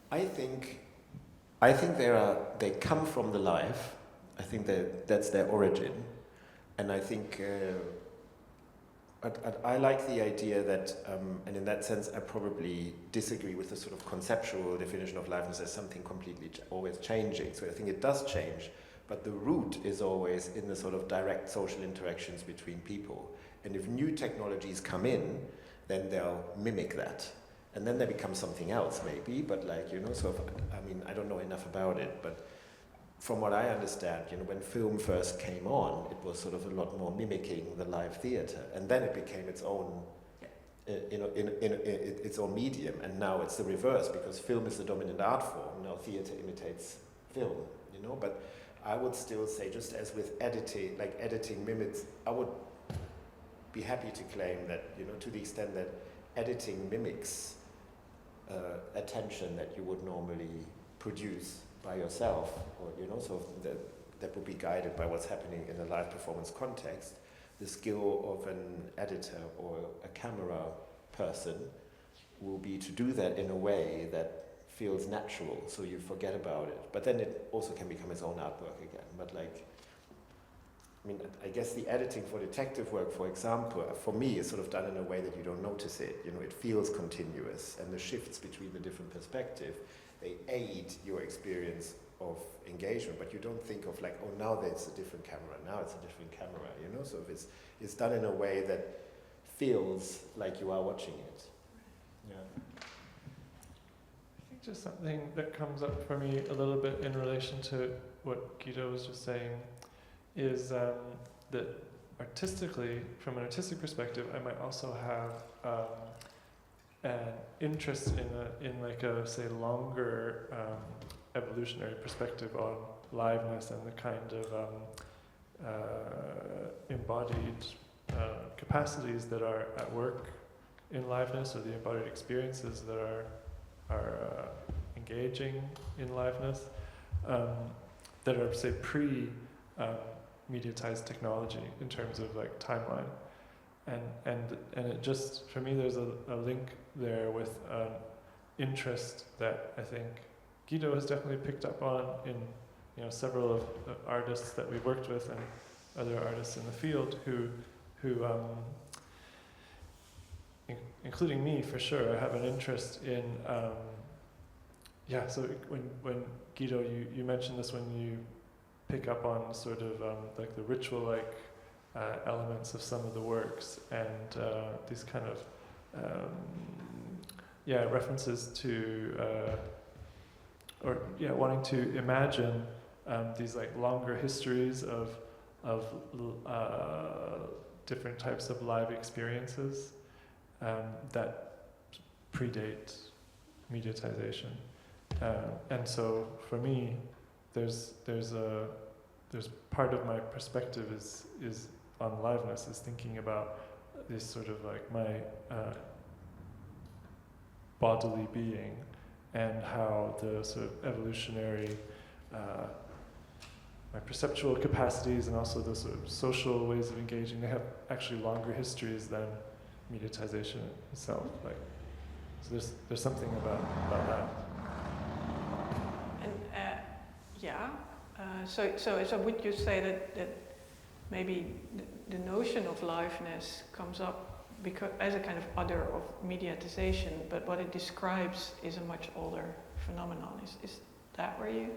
I think they come from the live. I think that's their origin, and I think I like the idea that, and in that sense, I probably disagree with the sort of conceptual definition of liveness as something completely always changing. So I think it does change, but the root is always in the sort of direct social interactions between people. And if new technologies come in, then they'll mimic that. And then they become something else, maybe, but like, you know, sort of, I don't know enough about it, but from what I understand, you know, when film first came on, it was sort of a lot more mimicking the live theatre, and then it became its own, its own medium, and now it's the reverse, because film is the dominant art form, now theatre imitates film, you know, but I would still say, just as with editing, like editing mimics, I would be happy to claim that, you know, to the extent that editing mimics attention that you would normally produce by yourself, or, you know, so that would be guided by what's happening in a live performance context. The skill of an editor or a camera person will be to do that in a way that feels natural, so you forget about it. But then it also can become its own artwork again. But like, I mean, I guess the editing for detective work, for example, for me is sort of done in a way that you don't notice it. You know, it feels continuous, and the shifts between the different perspectives, they aid your experience of engagement, but you don't think of like, oh, now there's a different camera, now it's a different camera, you know? So if it's done in a way that feels like you are watching it. Yeah. I think just something that comes up for me a little bit in relation to what Guido was just saying is that artistically, from an artistic perspective, I might also have an interest in like a, say, longer evolutionary perspective on liveness and the kind of embodied capacities that are at work in liveness, or the embodied experiences that are engaging in liveness, that are, say, mediatized technology in terms of like timeline, and it just, for me, there's a link there with interest that I think Guido has definitely picked up on in, you know, several of the artists that we've worked with and other artists in the field who including me for sure, have an interest in so when Guido, you mentioned this, when you pick up on sort of like the ritual-like elements of some of the works, and these kind of references to wanting to imagine these like longer histories of different types of live experiences that predate mediatization, and so for me, there's part of my perspective is on liveness, is thinking about this sort of like my bodily being, and how the sort of evolutionary my perceptual capacities and also the sort of social ways of engaging, they have actually longer histories than mediatization itself. Like, so there's something about that. And so would you say that maybe the notion of liveness comes up because as a kind of other of mediatization, but what it describes is a much older phenomenon? Is that where you?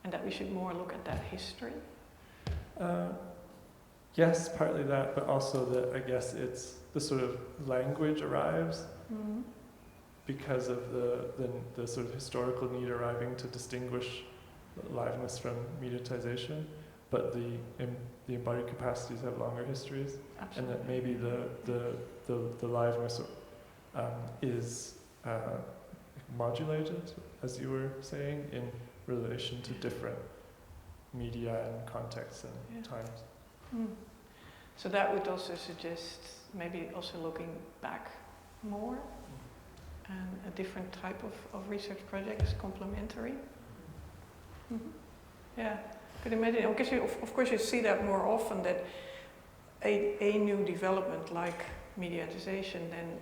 And that we should more look at that history? Yes, partly that, but also that I guess it's the sort of language arrives because of the sort of historical need arriving to distinguish liveness from mediatization, but the embodied capacities have longer histories. Absolutely. And that maybe the liveness is modulated, as you were saying, in relation to different media and contexts and times. So that would also suggest maybe also looking back more, and a different type of research project is complementary. Yeah, could imagine, because of course you see that more often, that a new development like mediatization then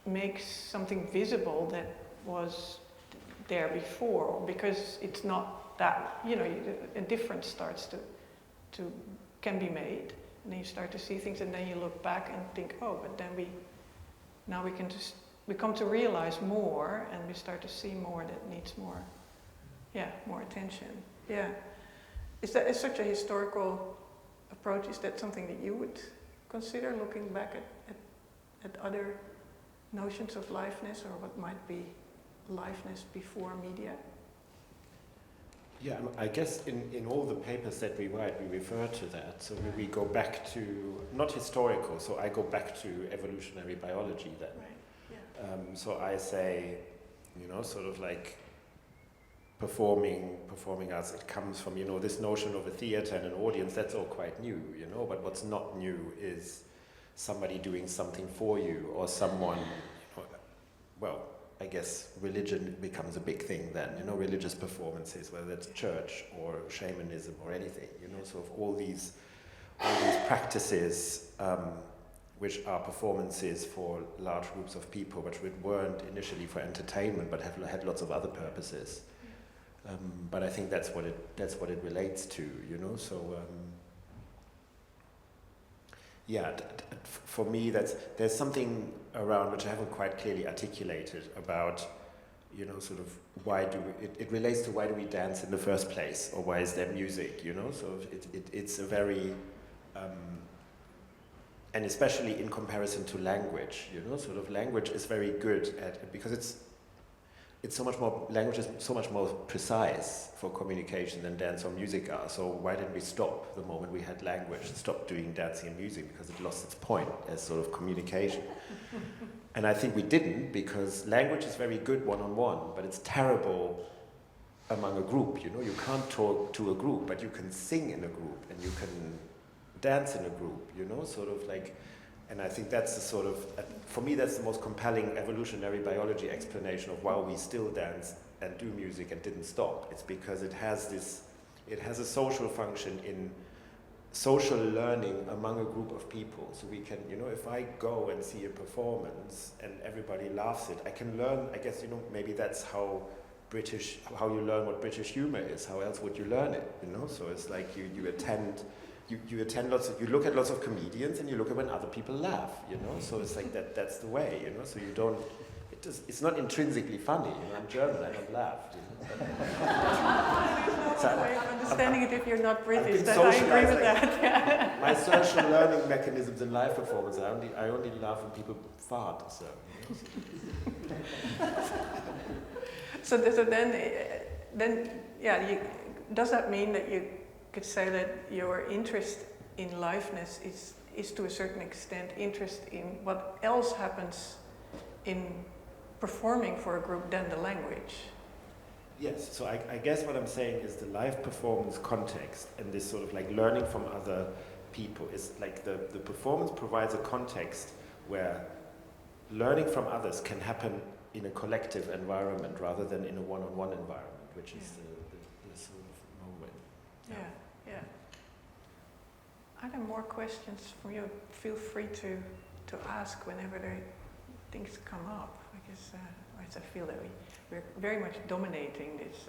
makes something visible that was there before, because it's not that, a difference starts to can be made, and then you start to see things, and then you look back and think, oh, but then we come to realize more, and we start to see more that needs more attention. Yeah. Is such a historical approach, is that something that you would consider, looking back at other notions of liveness, or what might be liveness before media? Yeah, I guess in all the papers that we write, we refer to that. So we go back to, not historical, so I go back to evolutionary biology then. Right, yeah. So I say, sort of like performing arts, it comes from, this notion of a theater and an audience, that's all quite new, but what's not new is somebody doing something for you, or someone, I guess religion becomes a big thing then, religious performances, whether it's church or shamanism or anything, so of all these practices, which are performances for large groups of people, which weren't initially for entertainment, but had lots of other purposes. But I think that's what it relates to, so for me, there's something around which I haven't quite clearly articulated about, sort of it relates to why do we dance in the first place, or why is there music, so it's a very, and especially in comparison to language, sort of language is very good at, because it's so much more, language is so much more precise for communication than dance or music are. So why didn't we stop the moment we had language, stop doing dancing and music, because it lost its point as sort of communication? And I think we didn't, because language is very good one-on-one, but it's terrible among a group, you can't talk to a group, but you can sing in a group, and you can dance in a group, sort of like. And I think that's the sort of, for me, that's the most compelling evolutionary biology explanation of why we still dance and do music and didn't stop. It's because it has a social function in social learning among a group of people. So we can, if I go and see a performance and everybody laughs it, I can learn, I guess, maybe that's how you learn what British humor is. How else would you learn it, So it's like you attend you look at lots of comedians, and you look at when other people laugh, so it's like that's the way, so it's not intrinsically funny. You know, I'm German, I don't laugh. You know? There's no way of understanding it if you're not British. been That I agree with socialized, that. Yeah. My social learning mechanisms in live performance, I only laugh when people fart. So, you know, So then, yeah. Does that mean that you could say that your interest in liveness is to a certain extent interest in what else happens in performing for a group than the language? Yes, so I guess what I'm saying is the live performance context and this sort of like learning from other people is like the performance provides a context where learning from others can happen in a collective environment rather than in a one-on-one environment, which is the sort of moment. Yeah. Are there more questions from you? Feel free to ask whenever things come up. I guess I feel that we're very much dominating this.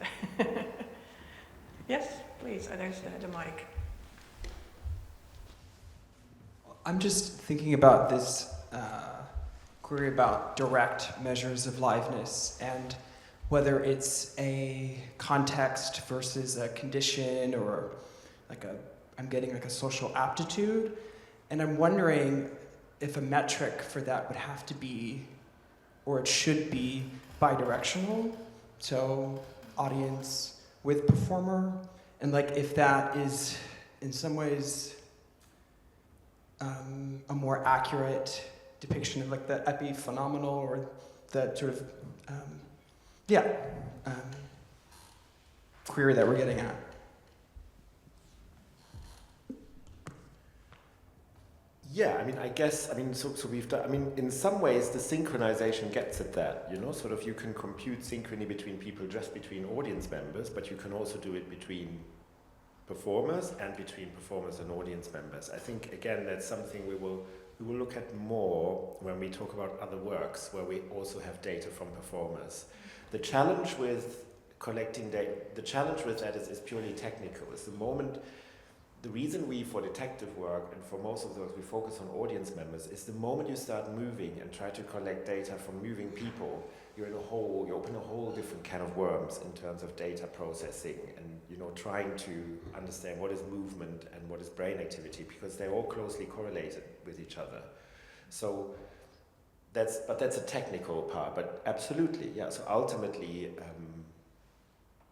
Yes, please. There's the mic. I'm just thinking about this query about direct measures of liveness and whether it's a context versus a condition or I'm getting like a social aptitude. And I'm wondering if a metric for that would have to be, or it should be, bidirectional. So audience with performer, and like if that is in some ways a more accurate depiction of like the epiphenomenal or the sort of query that we're getting at. Yeah, so we've done, in some ways the synchronization gets at that, you know, sort of you can compute synchrony between people just between audience members, but you can also do it between performers and between performers and audience members. I think, again, that's something we will look at more when we talk about other works where we also have data from performers. The challenge with collecting data, the challenge with that is purely technical. It's the reason we, for detective work and for most of those, we focus on audience members is the moment you start moving and try to collect data from moving people, you open a whole different can of worms in terms of data processing and, you know, trying to understand what is movement and what is brain activity, because they're all closely correlated with each other. So that's a technical part, but absolutely, yeah. So ultimately,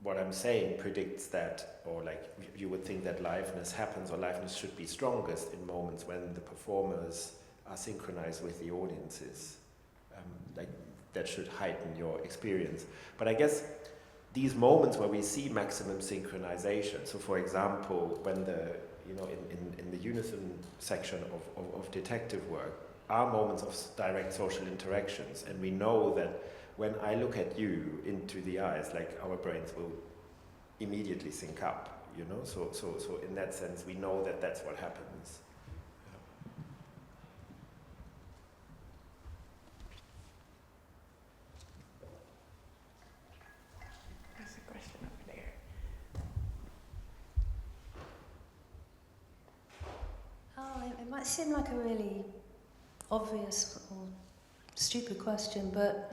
what I'm saying predicts that, or like you would think that liveness happens, or liveness should be strongest in moments when the performers are synchronized with the audiences. Like that should heighten your experience. But I guess these moments where we see maximum synchronization, so for example, when in the unison section of detective work, are moments of direct social interactions, and we know that when I look at you into the eyes, like our brains will immediately sync up, you know? So in that sense, we know that that's what happens. There's a question over there. It might seem like a really obvious or stupid question, but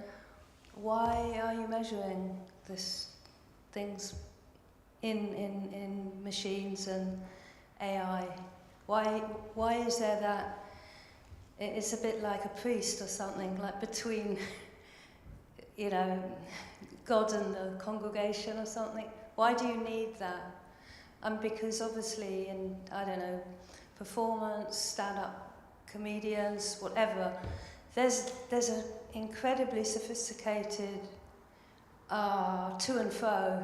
why are you measuring things in machines and AI? Why is there that? It's a bit like a priest or something, like between, you know, God and the congregation or something. Why do you need that? Because obviously in, I don't know, performance, stand-up comedians, whatever, there's an incredibly sophisticated to and fro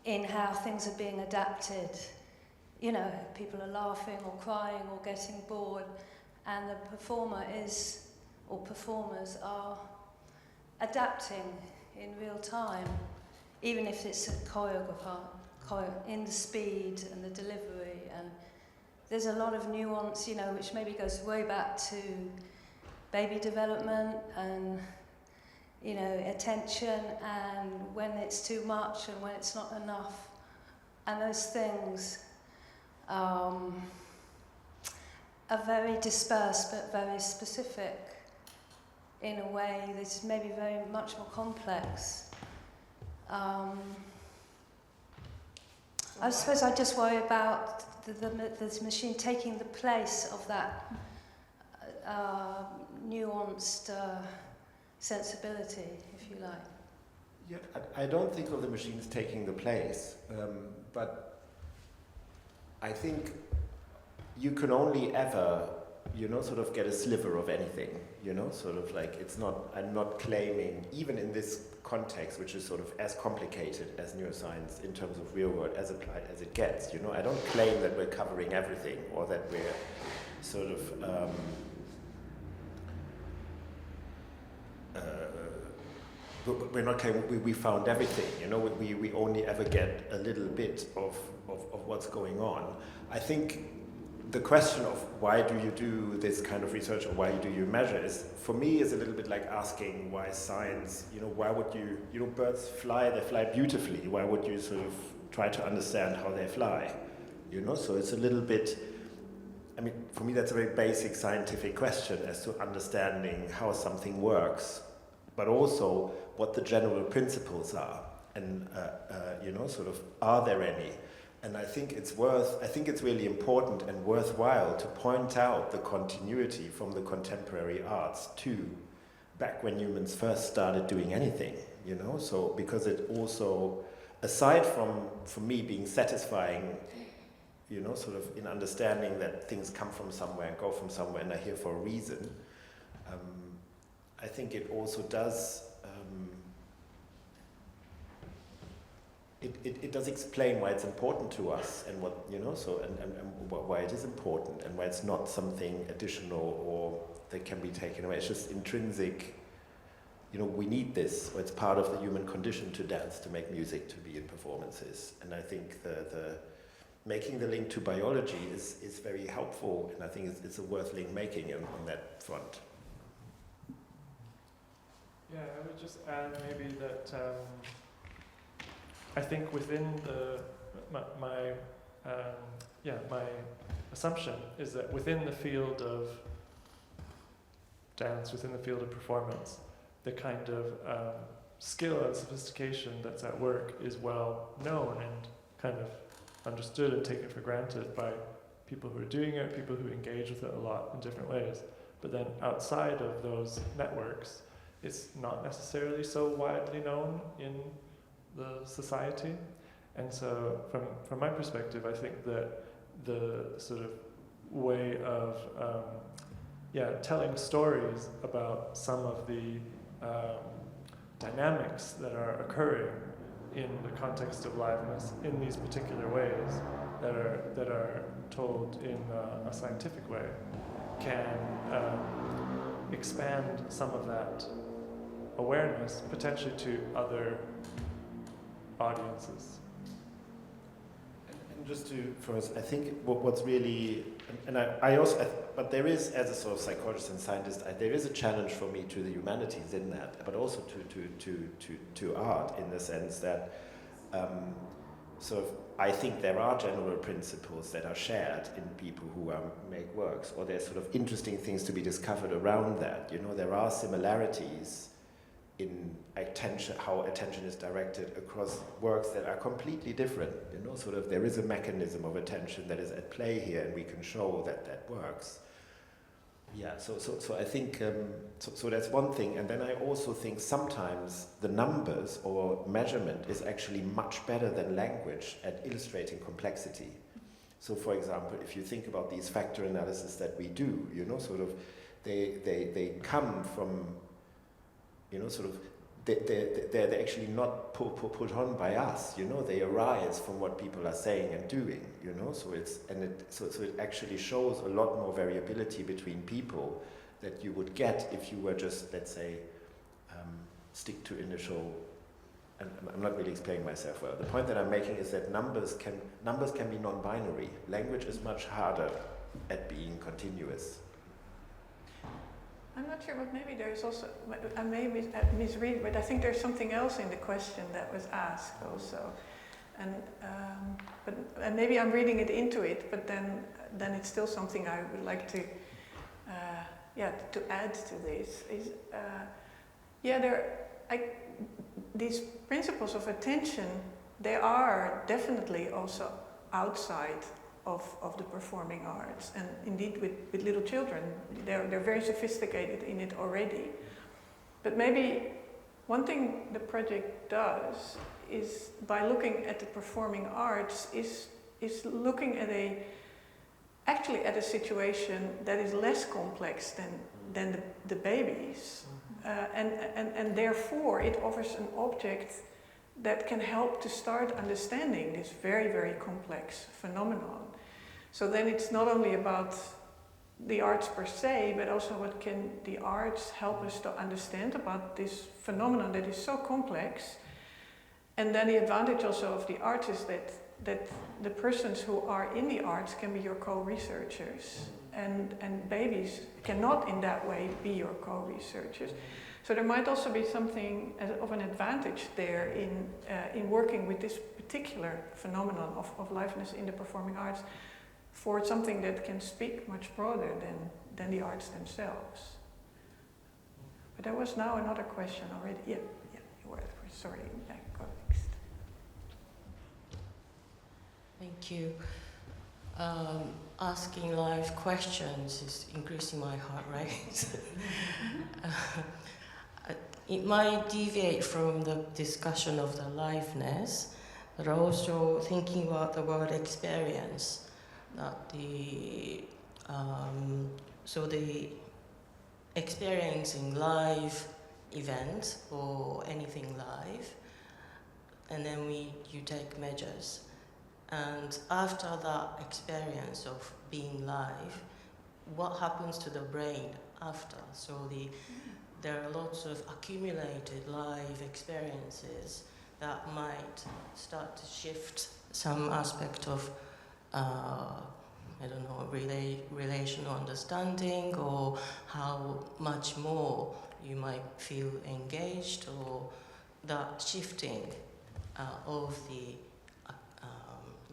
in how things are being adapted. You know, people are laughing or crying or getting bored, and the performers are adapting in real time, even if it's a choreographer, in the speed and the delivery. And there's a lot of nuance, you know, which maybe goes way back to baby development and, you know, attention, and when it's too much and when it's not enough. And those things are very dispersed but very specific in a way that's maybe very much more complex. I suppose I just worry about this machine taking the place of that nuanced sensibility, if you like. Yeah, I don't think of the machines taking the place, but I think you can only ever, sort of get a sliver of anything, sort of like I'm not claiming, even in this context, which is sort of as complicated as neuroscience in terms of real world as applied as it gets, I don't claim that we're covering everything or that we're sort of, we're not claiming we found everything, we only ever get a little bit of what's going on. I think the question of why do you do this kind of research or why do you measure is, for me, is a little bit like asking why science, why would you, birds fly, they fly beautifully, why would you sort of try to understand how they fly, so it's a little bit, for me that's a very basic scientific question as to understanding how something works, but also what the general principles are, and sort of, are there any? And I think it's really important and worthwhile to point out the continuity from the contemporary arts to back when humans first started doing anything, so because it also, aside from, for me, being satisfying, sort of in understanding that things come from somewhere and go from somewhere and are here for a reason, I think it also does It does explain why it's important to us and what, and why it is important and why it's not something additional or that can be taken away. It's just intrinsic, we need this, or it's part of the human condition to dance, to make music, to be in performances. And I think the making the link to biology is very helpful, and I think it's a worth link making on that front. Yeah, I would just add maybe that I think within my assumption is that within the field of dance, within the field of performance, the kind of skill and sophistication that's at work is well known and kind of understood and taken for granted by people who are doing it, people who engage with it a lot in different ways. But then outside of those networks, it's not necessarily so widely known in the society. And so from my perspective, I think that the sort of way of telling stories about some of the dynamics that are occurring in the context of liveness in these particular ways that are told in a scientific way can expand some of that awareness potentially to other audiences. And just to, first, I think what's really, and but there is, as a sort of psychologist and scientist, there is a challenge for me to the humanities in that, but also to art, in the sense that sort of, I think there are general principles that are shared in people who make works, or there's sort of interesting things to be discovered around that. There are similarities in attention, how attention is directed across works that are completely different. Sort of, there is a mechanism of attention that is at play here, and we can show that works. Yeah, so I think, so that's one thing. And then I also think sometimes the numbers or measurement is actually much better than language at illustrating complexity. So for example, if you think about these factor analysis that we do, sort of, they come from, sort of, they're actually not put on by us, they arise from what people are saying and doing, so it actually shows a lot more variability between people that you would get if you were just, let's say, stick to initial, and I'm not really explaining myself well. The point that I'm making is that numbers can be non-binary. Language is much harder at being continuous. I'm not sure, but maybe there's also, I may misread, but I think there's something else in the question that was asked also. And maybe I'm reading it into it, but then it's still something I would like to to add to this is, these principles of attention, they are definitely also outside of the performing arts, and indeed with little children, they're very sophisticated in it already. But maybe one thing the project does is, by looking at the performing arts, is looking at a situation that is less complex than the babies, and therefore it offers an object that can help to start understanding this very, very complex phenomenon. So then it's not only about the arts per se, but also what can the arts help us to understand about this phenomenon that is so complex. And then the advantage also of the arts is that the persons who are in the arts can be your co-researchers, and babies cannot in that way be your co-researchers. So there might also be something of an advantage there in working with this particular phenomenon of liveness in the performing arts, for something that can speak much broader than the arts themselves. But there was now another question already. Yeah, you were. Sorry, I got mixed. Thank you. Asking live questions is increasing my heart rate. It might deviate from the discussion of the liveness, but also thinking about the word experience. That the experiencing live event or anything live, and then you take measures, and after that experience of being live, what happens to the brain after? So there are lots of accumulated live experiences that might start to shift some aspect of relational understanding, or how much more you might feel engaged, or that shifting of the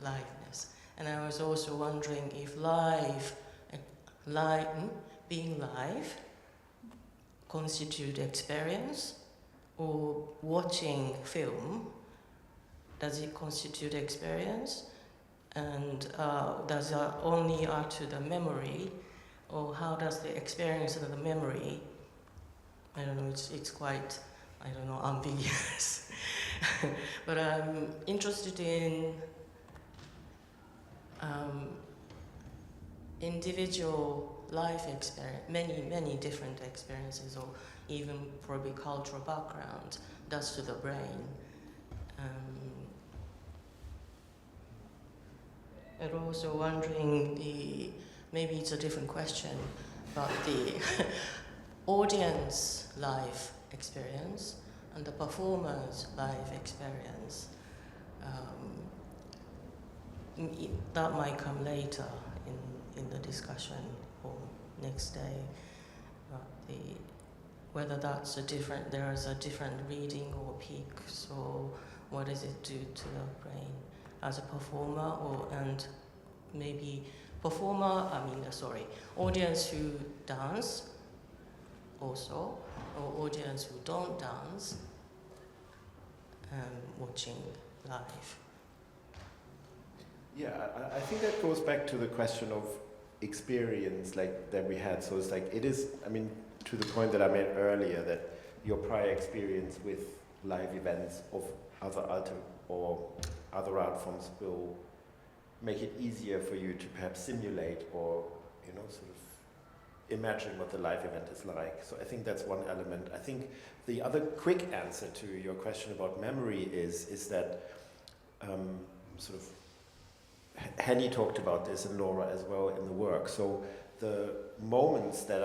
liveness. And I was also wondering if being live constitute experience, or watching film, does it constitute experience? And does it only add to the memory, or how does the experience of the memory, I don't know, it's quite, I don't know, ambiguous. But I'm interested in individual life experience, many different experiences, or even probably cultural background does to the brain. And also wondering maybe it's a different question, but the audience live experience and the performer's live experience, that might come later in the discussion or next day. Whether that's there is a different reading or peaks, or what does it do to the brain as a performer, and maybe audience who dance also, or audience who don't dance, watching live. Yeah, I think that goes back to the question of experience that we had. So it's to the point that I made earlier, that your prior experience with live events of other art forms will make it easier for you to perhaps simulate or sort of imagine what the live event is like. So I think that's one element. I think the other quick answer to your question about memory is that sort of Henny talked about this, and Laura as well in the work. So the moments that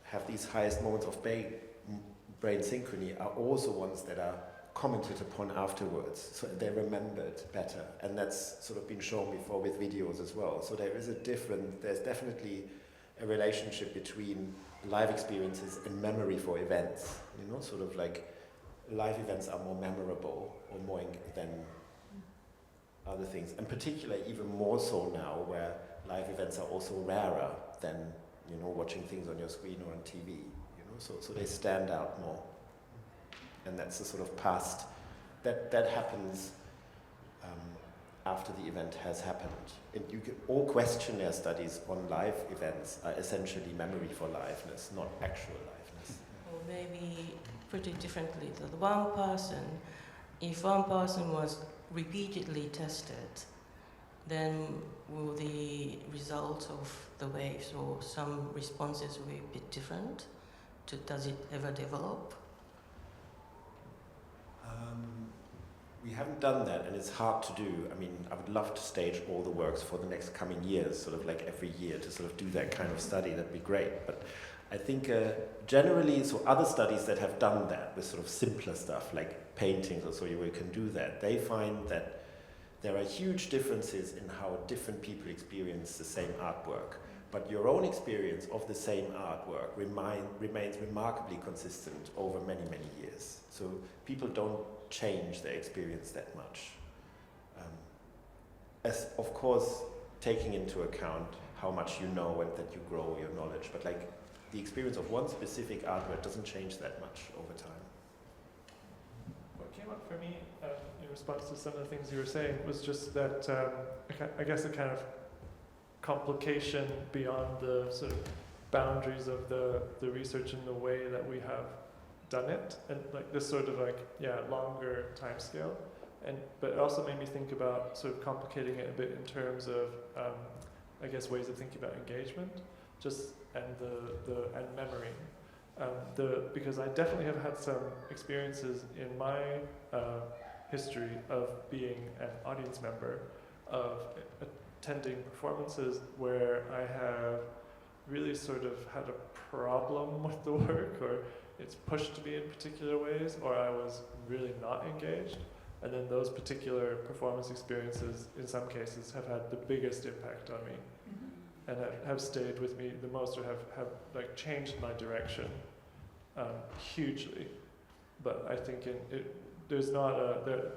have these highest moments of brain synchrony are also ones that are commented upon afterwards, so they're remembered better, and that's sort of been shown before with videos as well. So there's definitely a relationship between live experiences and memory for events. Sort of like live events are more memorable or more than other things, and particularly even more so now, where live events are also rarer than you know, watching things on your screen or on TV, you know, so they stand out more. And that's the sort of past, that happens after the event has happened. And all questionnaire studies on live events are essentially memory for liveness, not actual liveness. Or maybe put it differently, that one person, if one person was repeatedly tested, then will the result of the waves or some responses will be a bit different? Does it ever develop? We haven't done that, and it's hard to do. I mean, I would love to stage all the works for the next coming years, sort of like every year, to sort of do that kind of study. That'd be great. But I think generally, so other studies that have done that with sort of simpler stuff, like paintings or so, you can do that. They find that there are huge differences in how different people experience the same artwork. But your own experience of the same artwork remains remarkably consistent over many, many years. So people don't change their experience that much. As of course, taking into account how much you know and that you grow your knowledge, but like the experience of one specific artwork doesn't change that much over time. What came up for me in response to some of the things you were saying was just that I guess a kind of complication beyond the sort of boundaries of the research and the way that we have done it, and like this sort of like longer time scale, but it also made me think about sort of complicating it a bit in terms of I guess ways of thinking about engagement, and memory, because I definitely have had some experiences in my history of being an audience member, of attending performances where I have really sort of had a problem with the work, or it's pushed me in particular ways, or I was really not engaged. And then those particular performance experiences, in some cases, have had the biggest impact on me, and have stayed with me the most, or have like changed my direction hugely. But I think I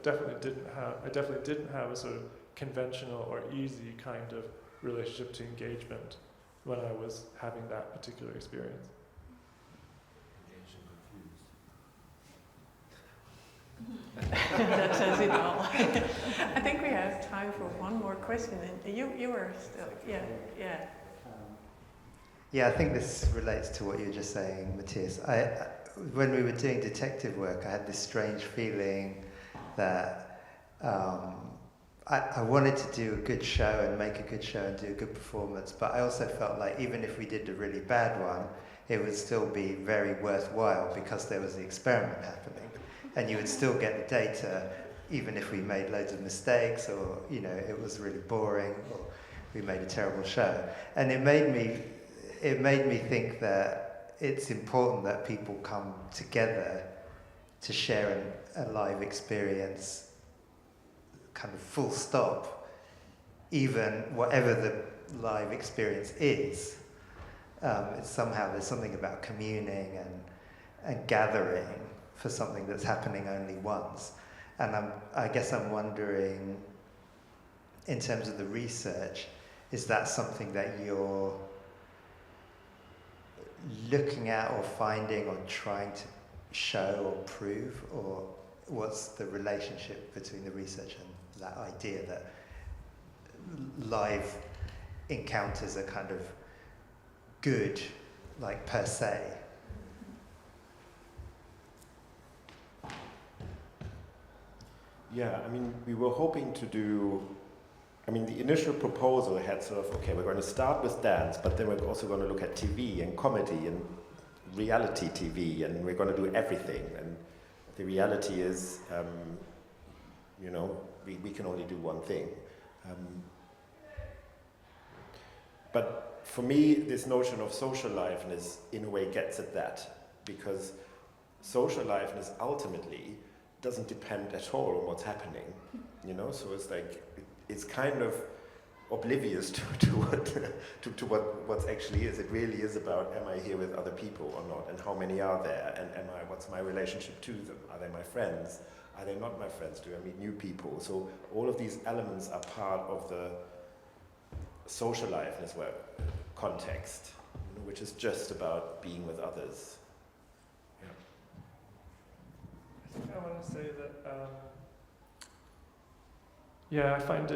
definitely didn't have a sort of conventional or easy kind of relationship to engagement when I was having that particular experience. That says it all. I think we have time for one more question. And you were still, yeah. Yeah, I think this relates to what you were just saying, Matthias. When we were doing detective work, I had this strange feeling that I wanted to do a good show and make a good show and do a good performance, but I also felt like even if we did a really bad one, it would still be very worthwhile because there was the experiment happening. And you would still get the data, even if we made loads of mistakes, or it was really boring, or we made a terrible show. And it made me think that it's important that people come together to share a live experience, kind of full stop, even whatever the live experience is. It's somehow there's something about communing and gathering for something that's happening only once. And I guess I'm wondering, in terms of the research, is that something that you're looking at or finding or trying to show or prove, or what's the relationship between the research and that idea that live encounters are kind of good, like per se? Yeah, I mean, we were hoping to do, the initial proposal had sort of, okay, we're going to start with dance, but then we're also going to look at TV and comedy and reality TV, and we're going to do everything. And the reality is, we can only do one thing. But for me, this notion of social liveness, in a way, gets at that, because social liveness ultimately doesn't depend at all on what's happening, so it's like, it's kind of oblivious to what actually is. It really is about, am I here with other people or not, and how many are there, and what's my relationship to them? Are they my friends? Are they not my friends? Do I meet new people? So all of these elements are part of the social liveness context. which is just about being with others. Yeah. I think I want to say that, yeah, I find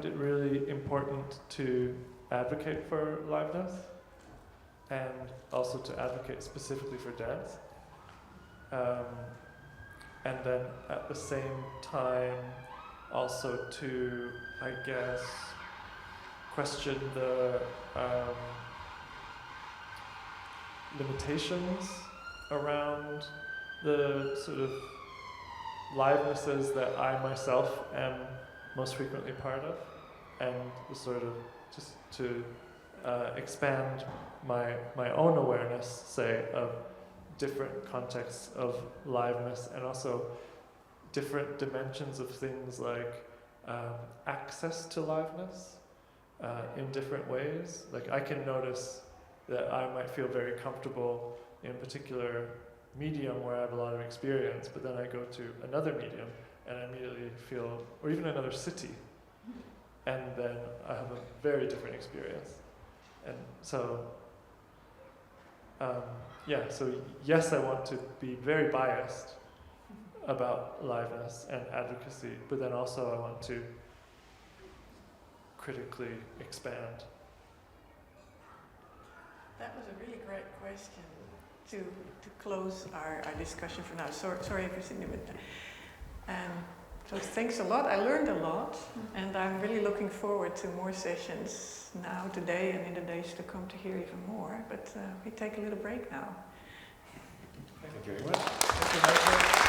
it really important to advocate for liveness and also to advocate specifically for dance. And then at the same time also to, I guess, question the limitations around the sort of livenesses that I myself am most frequently part of, and the sort of just to expand my own awareness, say, of different contexts of liveness, and also different dimensions of things like access to liveness in different ways. Like I can notice that I might feel very comfortable in a particular medium where I have a lot of experience, but then I go to another medium and I immediately feel, or even another city, and then I have a very different experience. And so, so yes, I want to be very biased about liveness and advocacy, but then also I want to critically expand. That was a really great question to close our discussion for now. Sorry if it's in the middle. So thanks a lot. I learned a lot, and I'm really looking forward to more sessions now, today, and in the days to come to hear even more. But we take a little break now. Thank you very much. Thank you, Maaike.